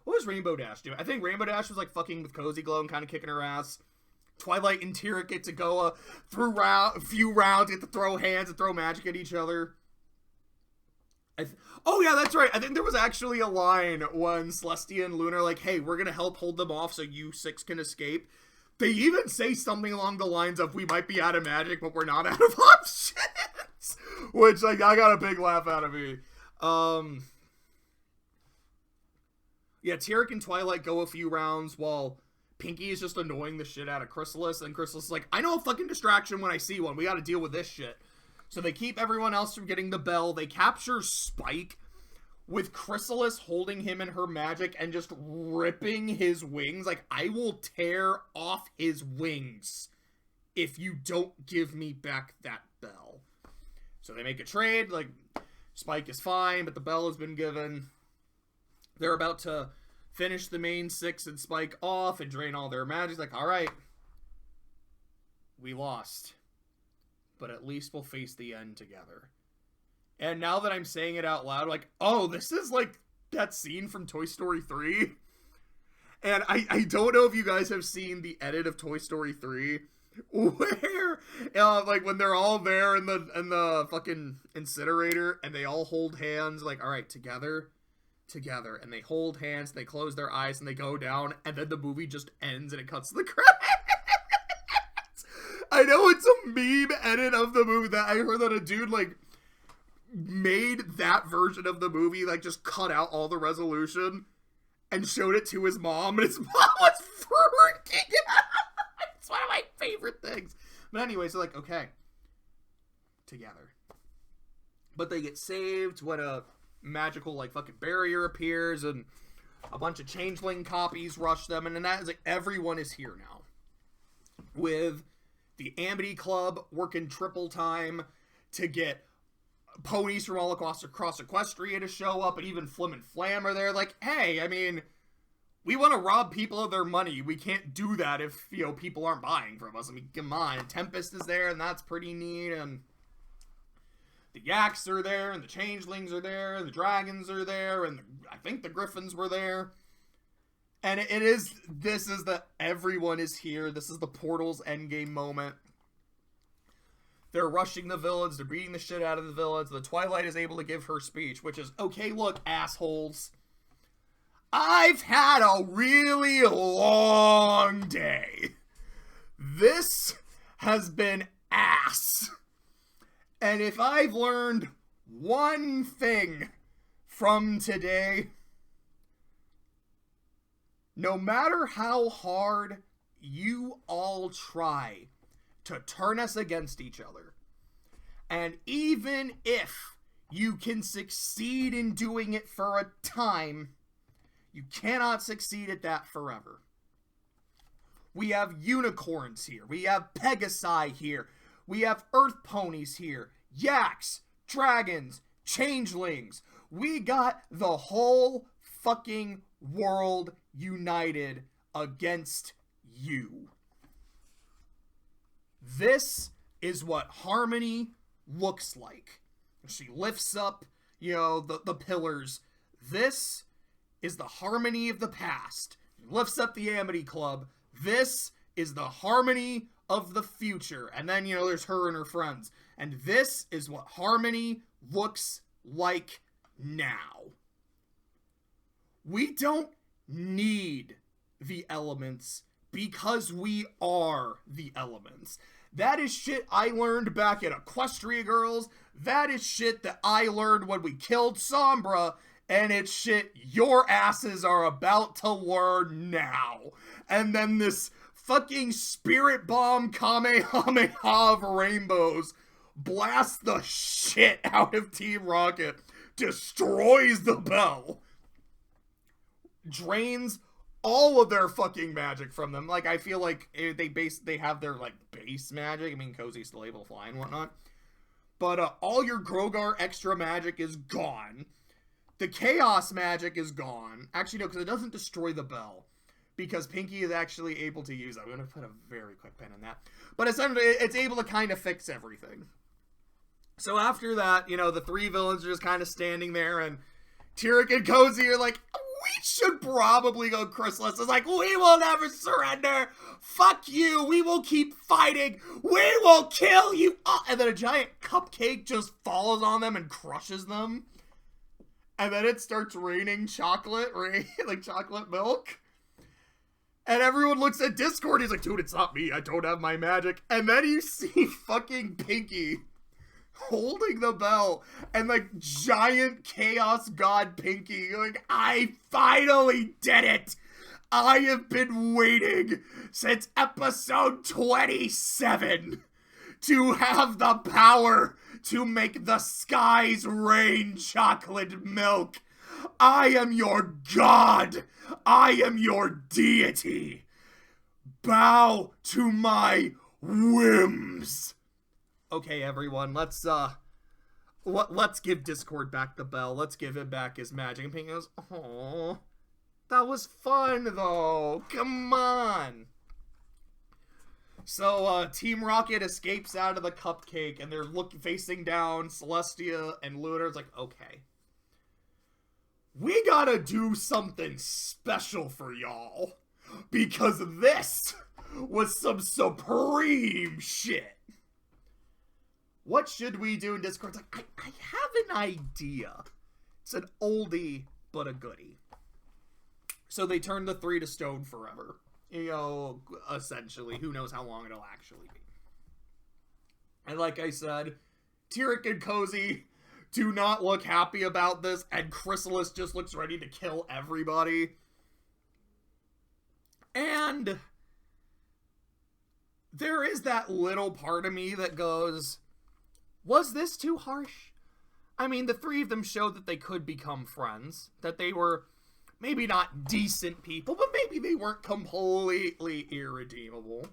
was Rainbow Dash doing? I think Rainbow Dash was, like, fucking with Cozy Glow and kind of kicking her ass. Twilight and Tira get to go through a few rounds, get to throw hands and throw magic at each other. Oh, yeah, that's right. I think there was actually a line when Celestia and Luna are like, hey, we're going to help hold them off so you six can escape. They even say something along the lines of, we might be out of magic, but we're not out of options. Which, like, I got a big laugh out of me. Yeah, Tyrek and Twilight go a few rounds while Pinky is just annoying the shit out of Chrysalis. And Chrysalis is like, I know a fucking distraction when I see one. We got to deal with this shit. So they keep everyone else from getting the bell. They capture Spike with Chrysalis holding him in her magic and just ripping his wings. Like, I will tear off his wings if you don't give me back that bell. So they make a trade. Like, Spike is fine, but the bell has been given. They're about to finish the main six and Spike off and drain all their magic. Like, all right, we lost. But at least we'll face the end together. And now that I'm saying it out loud, like, oh, this is like that scene from Toy Story 3. And I don't know if you guys have seen the edit of Toy Story 3, where, like, when they're all there in the fucking incinerator, and they all hold hands, like, all right, together, and they hold hands, they close their eyes, and they go down, and then the movie just ends, and it cuts to the credits. I know it's a meme edit of the movie that I heard that a dude, like, made that version of the movie, like, just cut out all the resolution and showed it to his mom, and his mom was freaking out. It's one of my favorite things. But anyway, so, like, okay, together. But they get saved when a magical, like, fucking barrier appears, and a bunch of changeling copies rush them, and then that is, like, everyone is here now. With the Amity Club working triple time to get ponies from all across Equestria to show up, and even Flim and Flam are there. Like, hey, I mean, we want to rob people of their money. We can't do that if, you know, people aren't buying from us. I mean, come on. Tempest is there, and that's pretty neat, and the Yaks are there, and the Changelings are there, and the Dragons are there, and I think the Griffins were there. And this is the everyone is here. This is the Portal's endgame moment. They're rushing the villains. They're beating the shit out of the villains. The Twilight is able to give her speech, which is, okay, look, assholes. I've had a really long day. This has been ass. And if I've learned one thing from today, no matter how hard you all try to turn us against each other, and even if you can succeed in doing it for a time, you cannot succeed at that forever. We have unicorns here. We have Pegasi here. We have earth ponies here. Yaks, dragons, changelings. We got the whole fucking world united against you. This is what harmony looks like. She lifts up, you know, the pillars. This is the harmony of the past. She lifts up the Amity Club. This is the harmony of the future. And then, you know, there's her and her friends. And this is what harmony looks like now. We don't need the elements because we are the elements. That is shit I learned back at Equestria Girls. That is shit that I learned when we killed Sombra. And it's shit your asses are about to learn now. And then this fucking spirit bomb Kamehameha of rainbows blasts the shit out of Team Rocket, destroys the bell, drains all of their fucking magic from them. Like, I feel like they have their, like, base magic. I mean, Cozy's still able to fly and whatnot. But all your Grogar extra magic is gone. The chaos magic is gone. Actually, no, because it doesn't destroy the bell. Because Pinky is actually able to use it. I'm going to put a very quick pin in that. But essentially, it's able to kind of fix everything. So after that, you know, the three villains are just kind of standing there, and Tyrek and Cozy are like, we should probably go. Chrysalis is like, we will never surrender. Fuck you. We will keep fighting. We will kill you. Oh, and then a giant cupcake just falls on them and crushes them. And then it starts raining chocolate, right? Like chocolate milk. And everyone looks at Discord. He's like, dude, it's not me. I don't have my magic. And then you see fucking Pinky holding the bell. And like giant chaos god Pinky. Like, I finally did it. I have been waiting since episode 27 to have the power to make the skies rain chocolate milk. I am your god. I am your deity. Bow to my whims. Okay, everyone, let's give Discord back the bell. Let's give him back his magic. And Pink goes, oh, that was fun though. Come on. So, Team Rocket escapes out of the cupcake, and they're facing down Celestia and Luna. It's like, okay. We gotta do something special for y'all. Because this was some supreme shit. What should we do in Discord? It's like, I have an idea. It's an oldie, but a goodie. So they turn the three to stone forever. You know, essentially. Who knows how long it'll actually be. And like I said, Tyrek and Cozy do not look happy about this, and Chrysalis just looks ready to kill everybody. And there is that little part of me that goes, was this too harsh? I mean, the three of them showed that they could become friends, that they were maybe not decent people, but maybe they weren't completely irredeemable.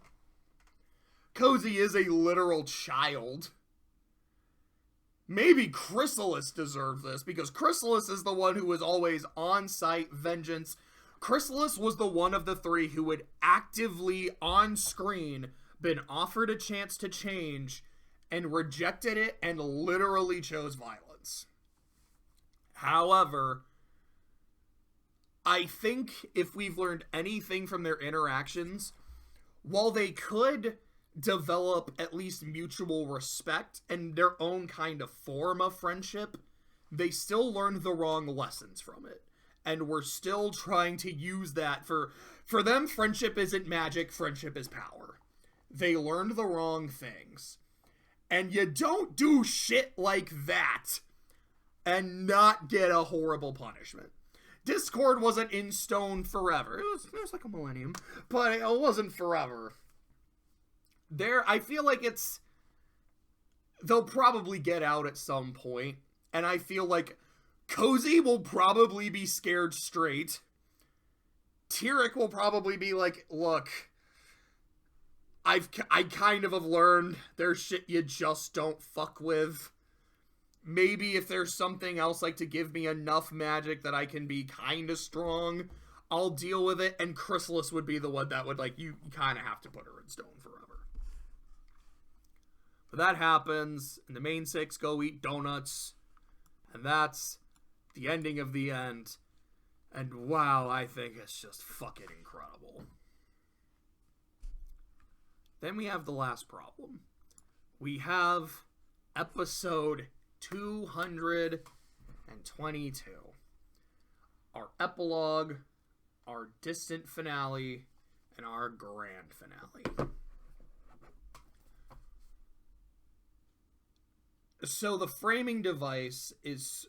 Cozy is a literal child. Maybe Chrysalis deserved this, because Chrysalis is the one who was always on-site vengeance. Chrysalis was the one of the three who would actively, on screen, been offered a chance to change, and rejected it, and literally chose violence. However, I think if we've learned anything from their interactions, while they could develop at least mutual respect and their own kind of form of friendship, they still learned the wrong lessons from it. And we're still trying to use that for them, friendship isn't magic, friendship is power. They learned the wrong things. And you don't do shit like that and not get a horrible punishment. Discord wasn't in stone forever. It was like a millennium, but it wasn't forever. I feel like they'll probably get out at some point, and I feel like Cozy will probably be scared straight. Tyrek will probably be like, look, I kind of have learned there's shit you just don't fuck with. Maybe if there's something else, like to give me enough magic that I can be kind of strong, I'll deal with it. And Chrysalis would be the one that would, like, you kind of have to put her in stone forever. But that happens, and the main six go eat donuts. And that's the ending of the end. And wow, I think it's just fucking incredible. Then we have the last problem. We have episode 222. Our epilogue, our distant finale, and our grand finale. So the framing device is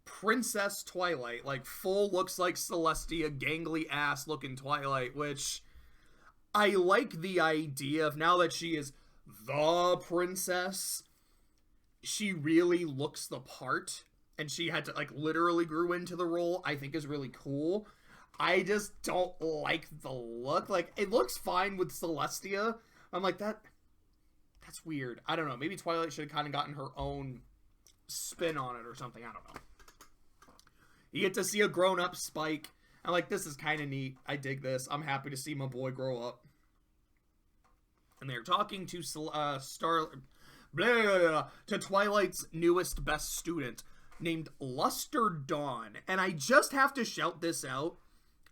Princess Twilight, like full looks like Celestia, gangly ass looking Twilight, which I like the idea of now that she is the princess. She really looks the part, and she had to, like, literally grew into the role, I think is really cool. I just don't like the look. Like, it looks fine with Celestia. I'm like, that's weird. I don't know. Maybe Twilight should have kind of gotten her own spin on it or something. I don't know. You get to see a grown-up Spike. I'm like, this is kind of neat. I dig this. I'm happy to see my boy grow up. And they're talking to to Twilight's newest best student named Luster Dawn. And I just have to shout this out.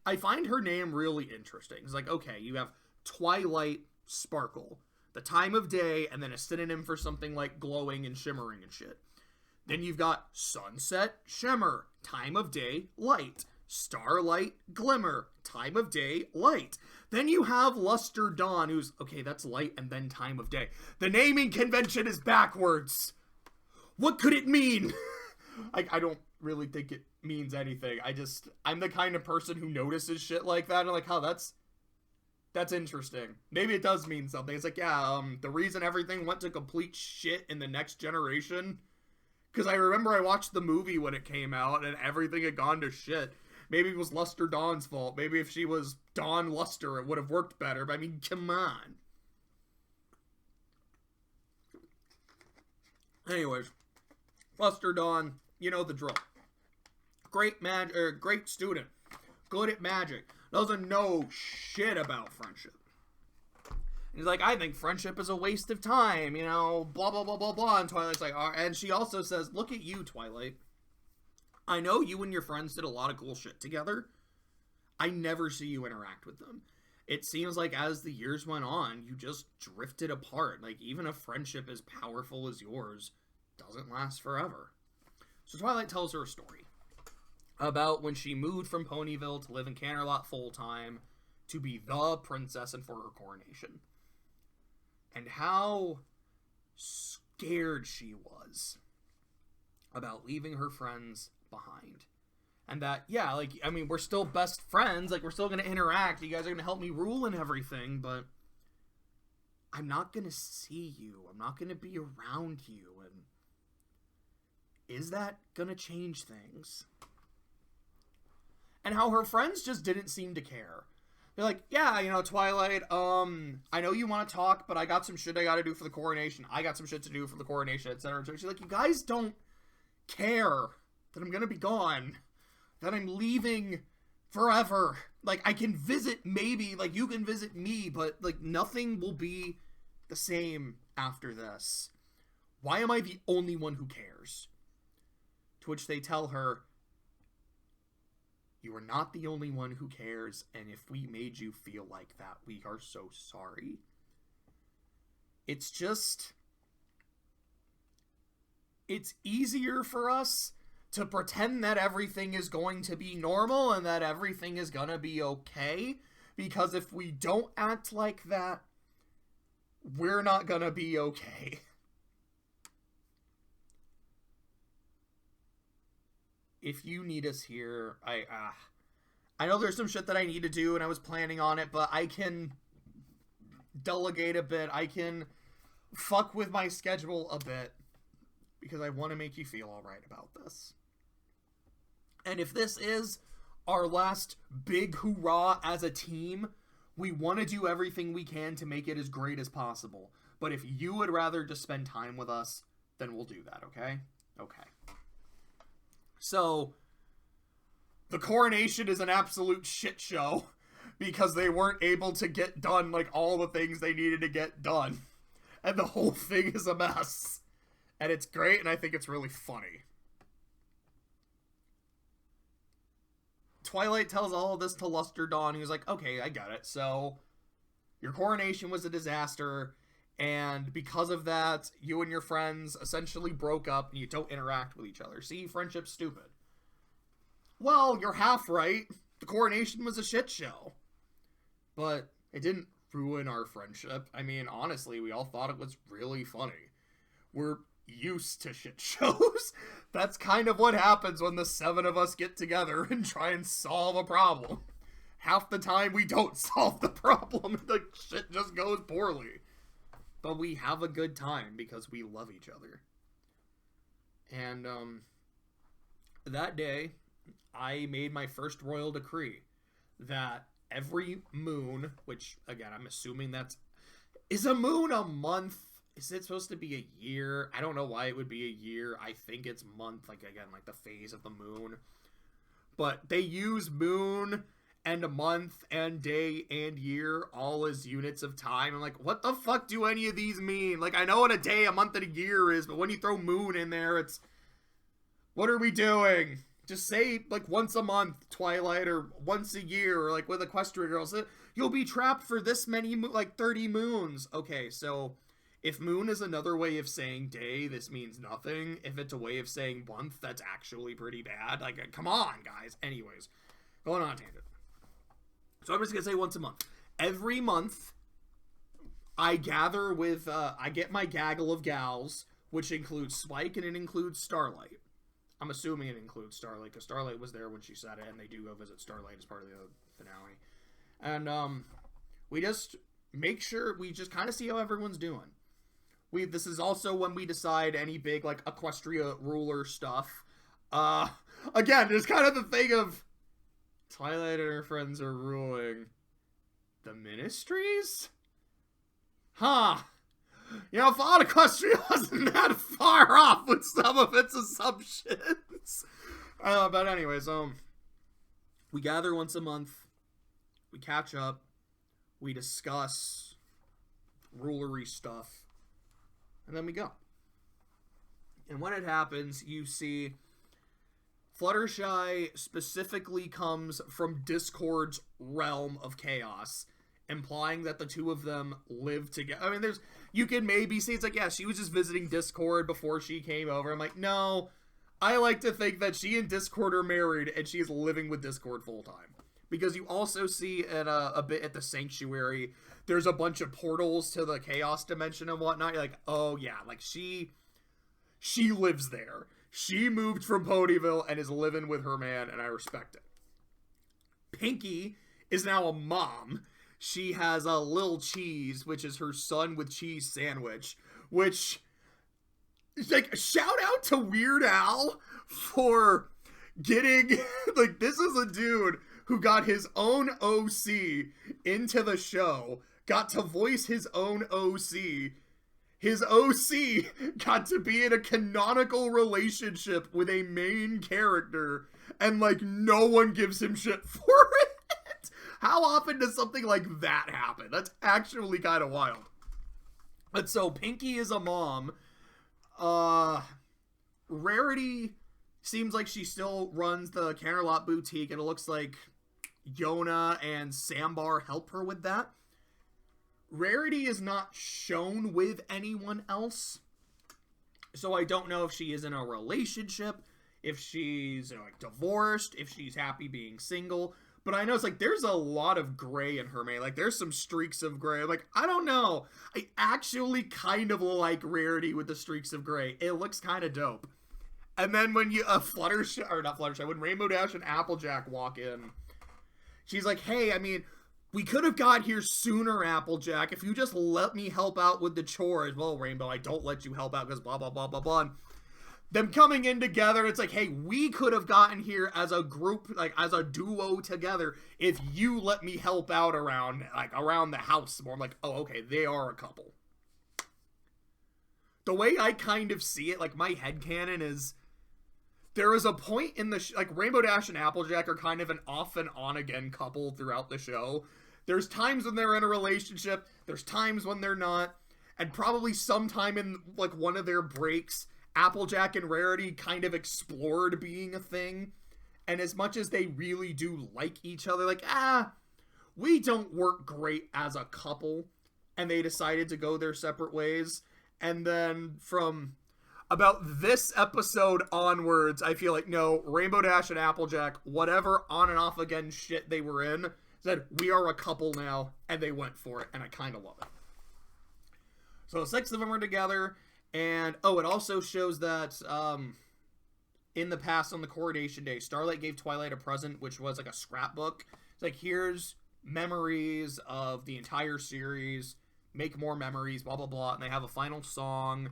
I find her name really interesting. It's like, okay, you have Twilight Sparkle, the time of day, and then a synonym for something like glowing and shimmering and shit. Then you've got Sunset Shimmer, time of day, light. Starlight Glimmer, time of day, light. Then you have Luster Dawn, who's, okay, that's light and then time of day. The naming convention is backwards. What could it mean? I don't really think it means anything. I'm the kind of person who notices shit like that, and I'm like, oh, that's interesting. Maybe it does mean something. It's like, yeah, the reason everything went to complete shit in the next generation, because I remember I watched the movie when it came out, and everything had gone to shit. Maybe it was Luster Dawn's fault. Maybe if she was Dawn Luster, it would have worked better. But I mean, come on. Anyways, Luster Dawn, you know the drill. Great student, good at magic, doesn't know shit about friendship. He's like, I think friendship is a waste of time, you know, blah, blah, blah, blah, blah. And Twilight's like, and she also says, look at you, Twilight. I know you and your friends did a lot of cool shit together. I never see you interact with them. It seems like as the years went on, you just drifted apart. Like, even a friendship as powerful as yours doesn't last forever. So Twilight tells her a story about when she moved from Ponyville to live in Canterlot full-time to be the princess and for her coronation. And how scared she was about leaving her friends behind. And that, yeah, like, I mean, we're still best friends, like, we're still gonna interact, you guys are gonna help me rule and everything, but I'm not gonna see you, I'm not gonna be around you, and is that gonna change things? And how her friends just didn't seem to care. They're like, yeah, you know, Twilight, I know you want to talk, but I got some shit I gotta do for the coronation, I got some shit to do for the coronation, etc. So she's like, you guys don't care that I'm gonna be gone, that I'm leaving forever. Like, I can visit, maybe, like, you can visit me, but, like, nothing will be the same after this. Why am I the only one who cares? To which they tell her, you are not the only one who cares, and if we made you feel like that, we are so sorry. It's just, it's easier for us to pretend that everything is going to be normal and that everything is gonna be okay, because if we don't act like that, we're not gonna be okay. If you need us here, I know there's some shit that I need to do and I was planning on it, but I can delegate a bit. I can fuck with my schedule a bit because I want to make you feel alright about this. And if this is our last big hoorah as a team, we want to do everything we can to make it as great as possible. But if you would rather just spend time with us, then we'll do that, okay? Okay. So, the coronation is an absolute shit show because they weren't able to get done, like, all the things they needed to get done. And the whole thing is a mess. And it's great, and I think it's really funny. Twilight tells all of this to Luster Dawn, who's like, okay, I got it. So, your coronation was a disaster, and because of that, you and your friends essentially broke up, and you don't interact with each other. See, friendship's stupid. Well, you're half right. The coronation was a shit show. But it didn't ruin our friendship. I mean, honestly, we all thought it was really funny. We're used to shit shows. That's kind of what happens when the 7 of us get together and try and solve a problem. Half the time we don't solve the problem. The shit just goes poorly. But we have a good time because we love each other. And that day, I made my first royal decree that every moon, which again, I'm assuming is a moon a month? Is it supposed to be a year? I don't know why it would be a year. I think it's month, like, again, like the phase of the moon. but they use moon and a month and day and year all as units of time. I'm like, what the fuck do any of these mean? Like, I know what a day, a month, and a year is, but when you throw moon in there, it's... What are we doing? Just say, like, once a month, Twilight, or once a year, or, like, with Equestria Girls. You'll be trapped for this many, like, 30 moons. Okay, so if moon is another way of saying day, this means nothing. If it's a way of saying month, that's actually pretty bad. Like, come on, guys. Anyways, going on a tangent. So I'm just going to say once a month. Every month, I gather with, I get my gaggle of gals, which includes Spike and it includes Starlight. I'm assuming it includes Starlight, because Starlight was there when she said it, and they do go visit Starlight as part of the finale. And, we just make sure, we just kind of see how everyone's doing. This is also when we decide any big, like, Equestria ruler stuff. Again, there's kind of the thing of Twilight and her friends are ruling the ministries? Huh. You know, Fallen Equestria wasn't that far off with some of its assumptions. But anyways, we gather once a month, we catch up, we discuss rulery stuff, and then we go. And when it happens, you see Fluttershy specifically comes from Discord's realm of chaos, implying that the two of them live together. I mean, you can maybe see, it's like, yeah, she was just visiting Discord before she came over. I'm like, no, I like to think that she and Discord are married, and she is living with Discord full-time. Because you also see at a bit at the Sanctuary, there's a bunch of portals to the Chaos Dimension and whatnot. You're like, oh yeah, like she lives there. She moved from Ponyville and is living with her man, and I respect it. Pinky is now a mom. She has a Lil Cheese, which is her son with cheese sandwich, which, like, shout out to Weird Al for getting, like, this is a dude who got his own OC into the show, got to voice his own OC. His OC got to be in a canonical relationship with a main character, and, like, no one gives him shit for it. How often does something like that happen? That's actually kind of wild. But so, Pinky is a mom. Rarity seems like she still runs the Canterlot Boutique, and it looks like Yona and Sambar help her with that. Rarity is not shown with anyone else, so I don't know if she is in a relationship, if she's, like, divorced, if she's happy being single. But I know it's like, there's a lot of gray in her, man. Like, there's some streaks of gray. I'm like, I don't know. I actually kind of like Rarity with the streaks of gray. It looks kind of dope. And then when you, when Rainbow Dash and Applejack walk in, she's like, hey, I mean, we could have got here sooner, Applejack, if you just let me help out with the chores. Well, Rainbow, I don't let you help out because blah, blah, blah, blah, blah. Them coming in together, it's like, hey, we could have gotten here as a group, like, as a duo together, if you let me help out around the house more. I'm like, oh, okay, they are a couple. The way I kind of see it, like, my headcanon is, there is a point in the, like, Rainbow Dash and Applejack are kind of an off and on again couple throughout the show. There's times when they're in a relationship, there's times when they're not, and probably sometime in, like, one of their breaks, Applejack and Rarity kind of explored being a thing, and as much as they really do like each other, like, we don't work great as a couple, and they decided to go their separate ways. And then from about this episode onwards, I feel like, no, Rainbow Dash and Applejack, whatever on and off again shit they were in, said, we are a couple now, and they went for it, and I kind of love it. So 6 of them are together. And, it also shows that, in the past, on the Coronation Day, Starlight gave Twilight a present, which was, like, a scrapbook. It's like, here's memories of the entire series, make more memories, blah, blah, blah, and they have a final song.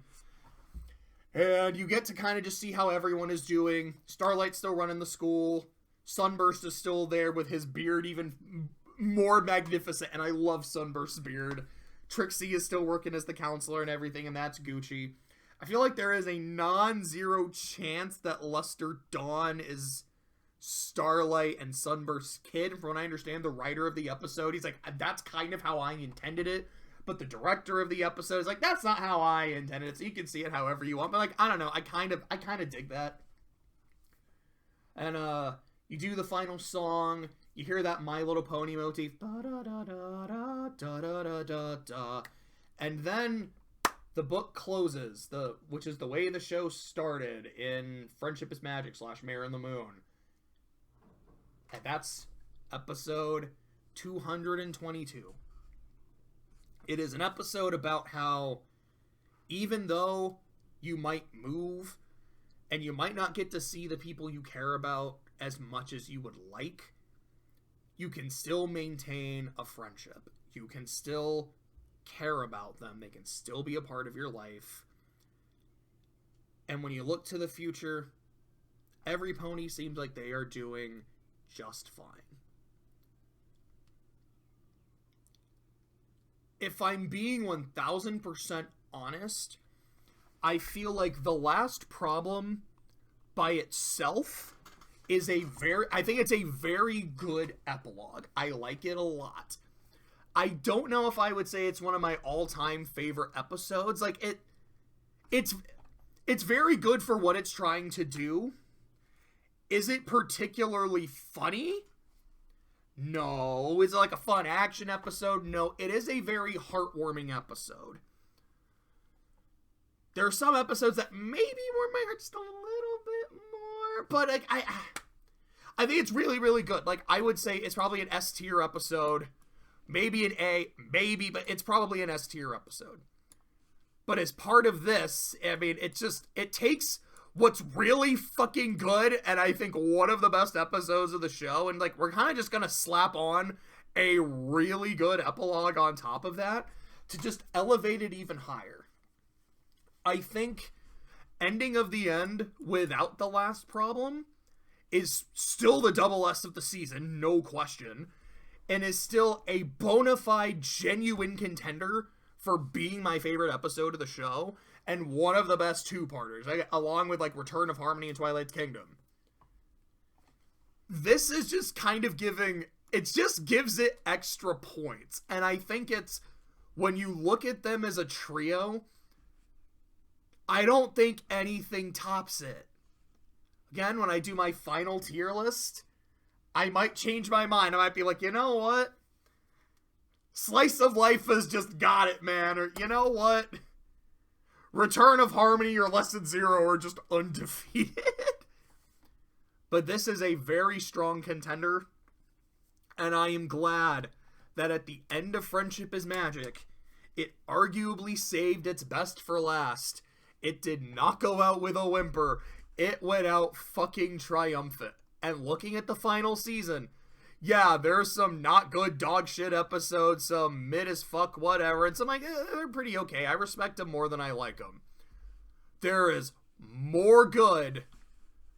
And you get to kind of just see how everyone is doing. Starlight's still running the school. Sunburst is still there with his beard even more magnificent, and I love Sunburst's beard. Trixie is still working as the counselor and everything, and that's Gucci. I feel like there is a non-zero chance that Luster Dawn is Starlight and Sunburst Kid. From what I understand, the writer of the episode, he's like, that's kind of how I intended it. But the director of the episode is like, that's not how I intended it. So you can see it however you want. But like, I don't know. I kind of dig that. And you do the final song. You hear that My Little Pony motif. And then the book closes, which is the way the show started in Friendship is Magic / Mare and the Moon. And that's episode 222. It is an episode about how even though you might move and you might not get to see the people you care about as much as you would like, you can still maintain a friendship. You can still care about them. They can still be a part of your life. And when you look to the future, every pony seems like they are doing just fine. If I'm being 1000% honest, I feel like the last problem by itself is I think it's a very good epilogue. I like it a lot. I don't know if I would say it's one of my all-time favorite episodes. Like, it's very good for what it's trying to do. Is it particularly funny? No. Is it like a fun action episode? No. It is a very heartwarming episode. There are some episodes that maybe warm my heart just a little bit more, but like, I think it's really, really good. Like, I would say it's probably an S tier episode. Maybe an A, maybe, but it's probably an S tier episode. But as part of this, I mean, it takes what's really fucking good, and I think one of the best episodes of the show, and like, we're kind of just gonna slap on a really good epilogue on top of that to just elevate it even higher. I think ending of the end without the last problem is still the double S of the season, no question, and is still a bona fide, genuine contender for being my favorite episode of the show, and one of the best two-parters, along with, like, Return of Harmony and Twilight's Kingdom. This is just kind of it just gives it extra points, and I think it's, when you look at them as a trio, I don't think anything tops it. Again, when I do my final tier list, I might change my mind. I might be like, you know what? Slice of Life has just got it, man. Or, you know what? Return of Harmony or Lesson Zero are just undefeated. But this is a very strong contender. And I am glad that at the end of Friendship is Magic, it arguably saved its best for last. It did not go out with a whimper. It went out fucking triumphant. And looking at the final season, yeah, there's some not good dog shit episodes, some mid as fuck whatever, and some like, they're pretty okay. I respect them more than I like them. There is more good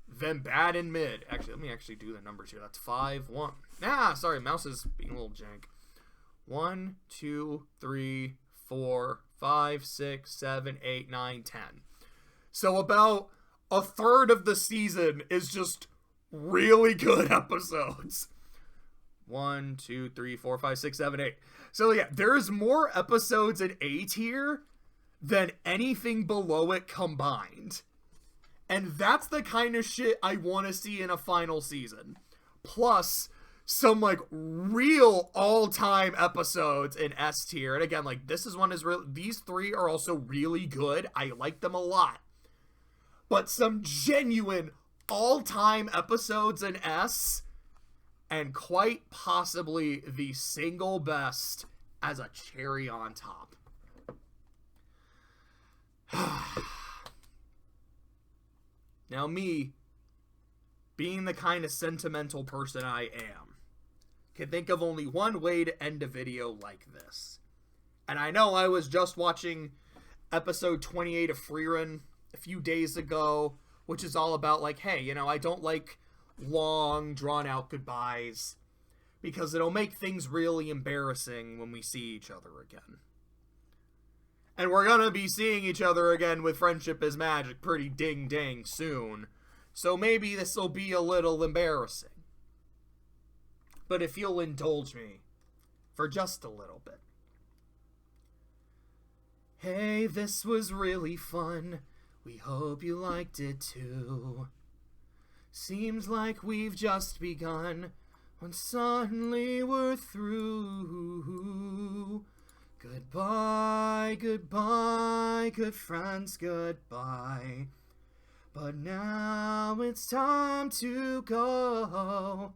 than bad and mid. Actually, let me actually do the numbers here. That's 5, 1. Sorry, mouse is being a little jank. 1, 2, 3, 4, 5, 6, 7, 8, 9, 10. So about a third of the season is just really good episodes. 1, 2, 3, 4, 5, 6, 7, 8. So yeah, there's more episodes in A tier than anything below it combined. And that's the kind of shit I want to see in a final season. Plus, some like real all-time episodes in S tier. And again, like this is one is real. These three are also really good. I like them a lot. But some genuine all-time episodes in S, and quite possibly the single best as a cherry on top. Now me, being the kind of sentimental person I am, can think of only one way to end a video like this. And I know I was just watching episode 28 of Freerun a few days ago, which is all about like, hey, you know, I don't like long, drawn-out goodbyes because it'll make things really embarrassing when we see each other again. And we're gonna be seeing each other again with Friendship is Magic pretty ding-dang soon. So maybe this will be a little embarrassing. But if you'll indulge me for just a little bit. Hey, this was really fun. We hope you liked it too. Seems like we've just begun when suddenly we're through. Goodbye, goodbye, good friends, goodbye. But now it's time to go.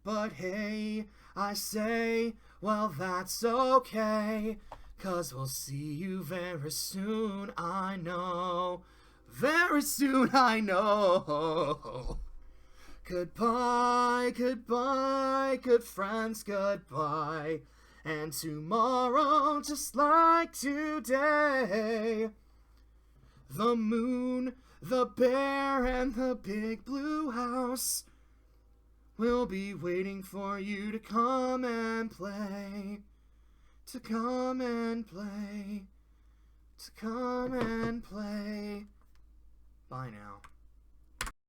But hey, I say, well, that's okay, 'cause we'll see you very soon, I know. Very soon, I know. Goodbye, goodbye, good friends, goodbye. And tomorrow, just like today, the moon, the bear, and the big blue house will be waiting for you to come and play. To come and play. To come and play. Bye now.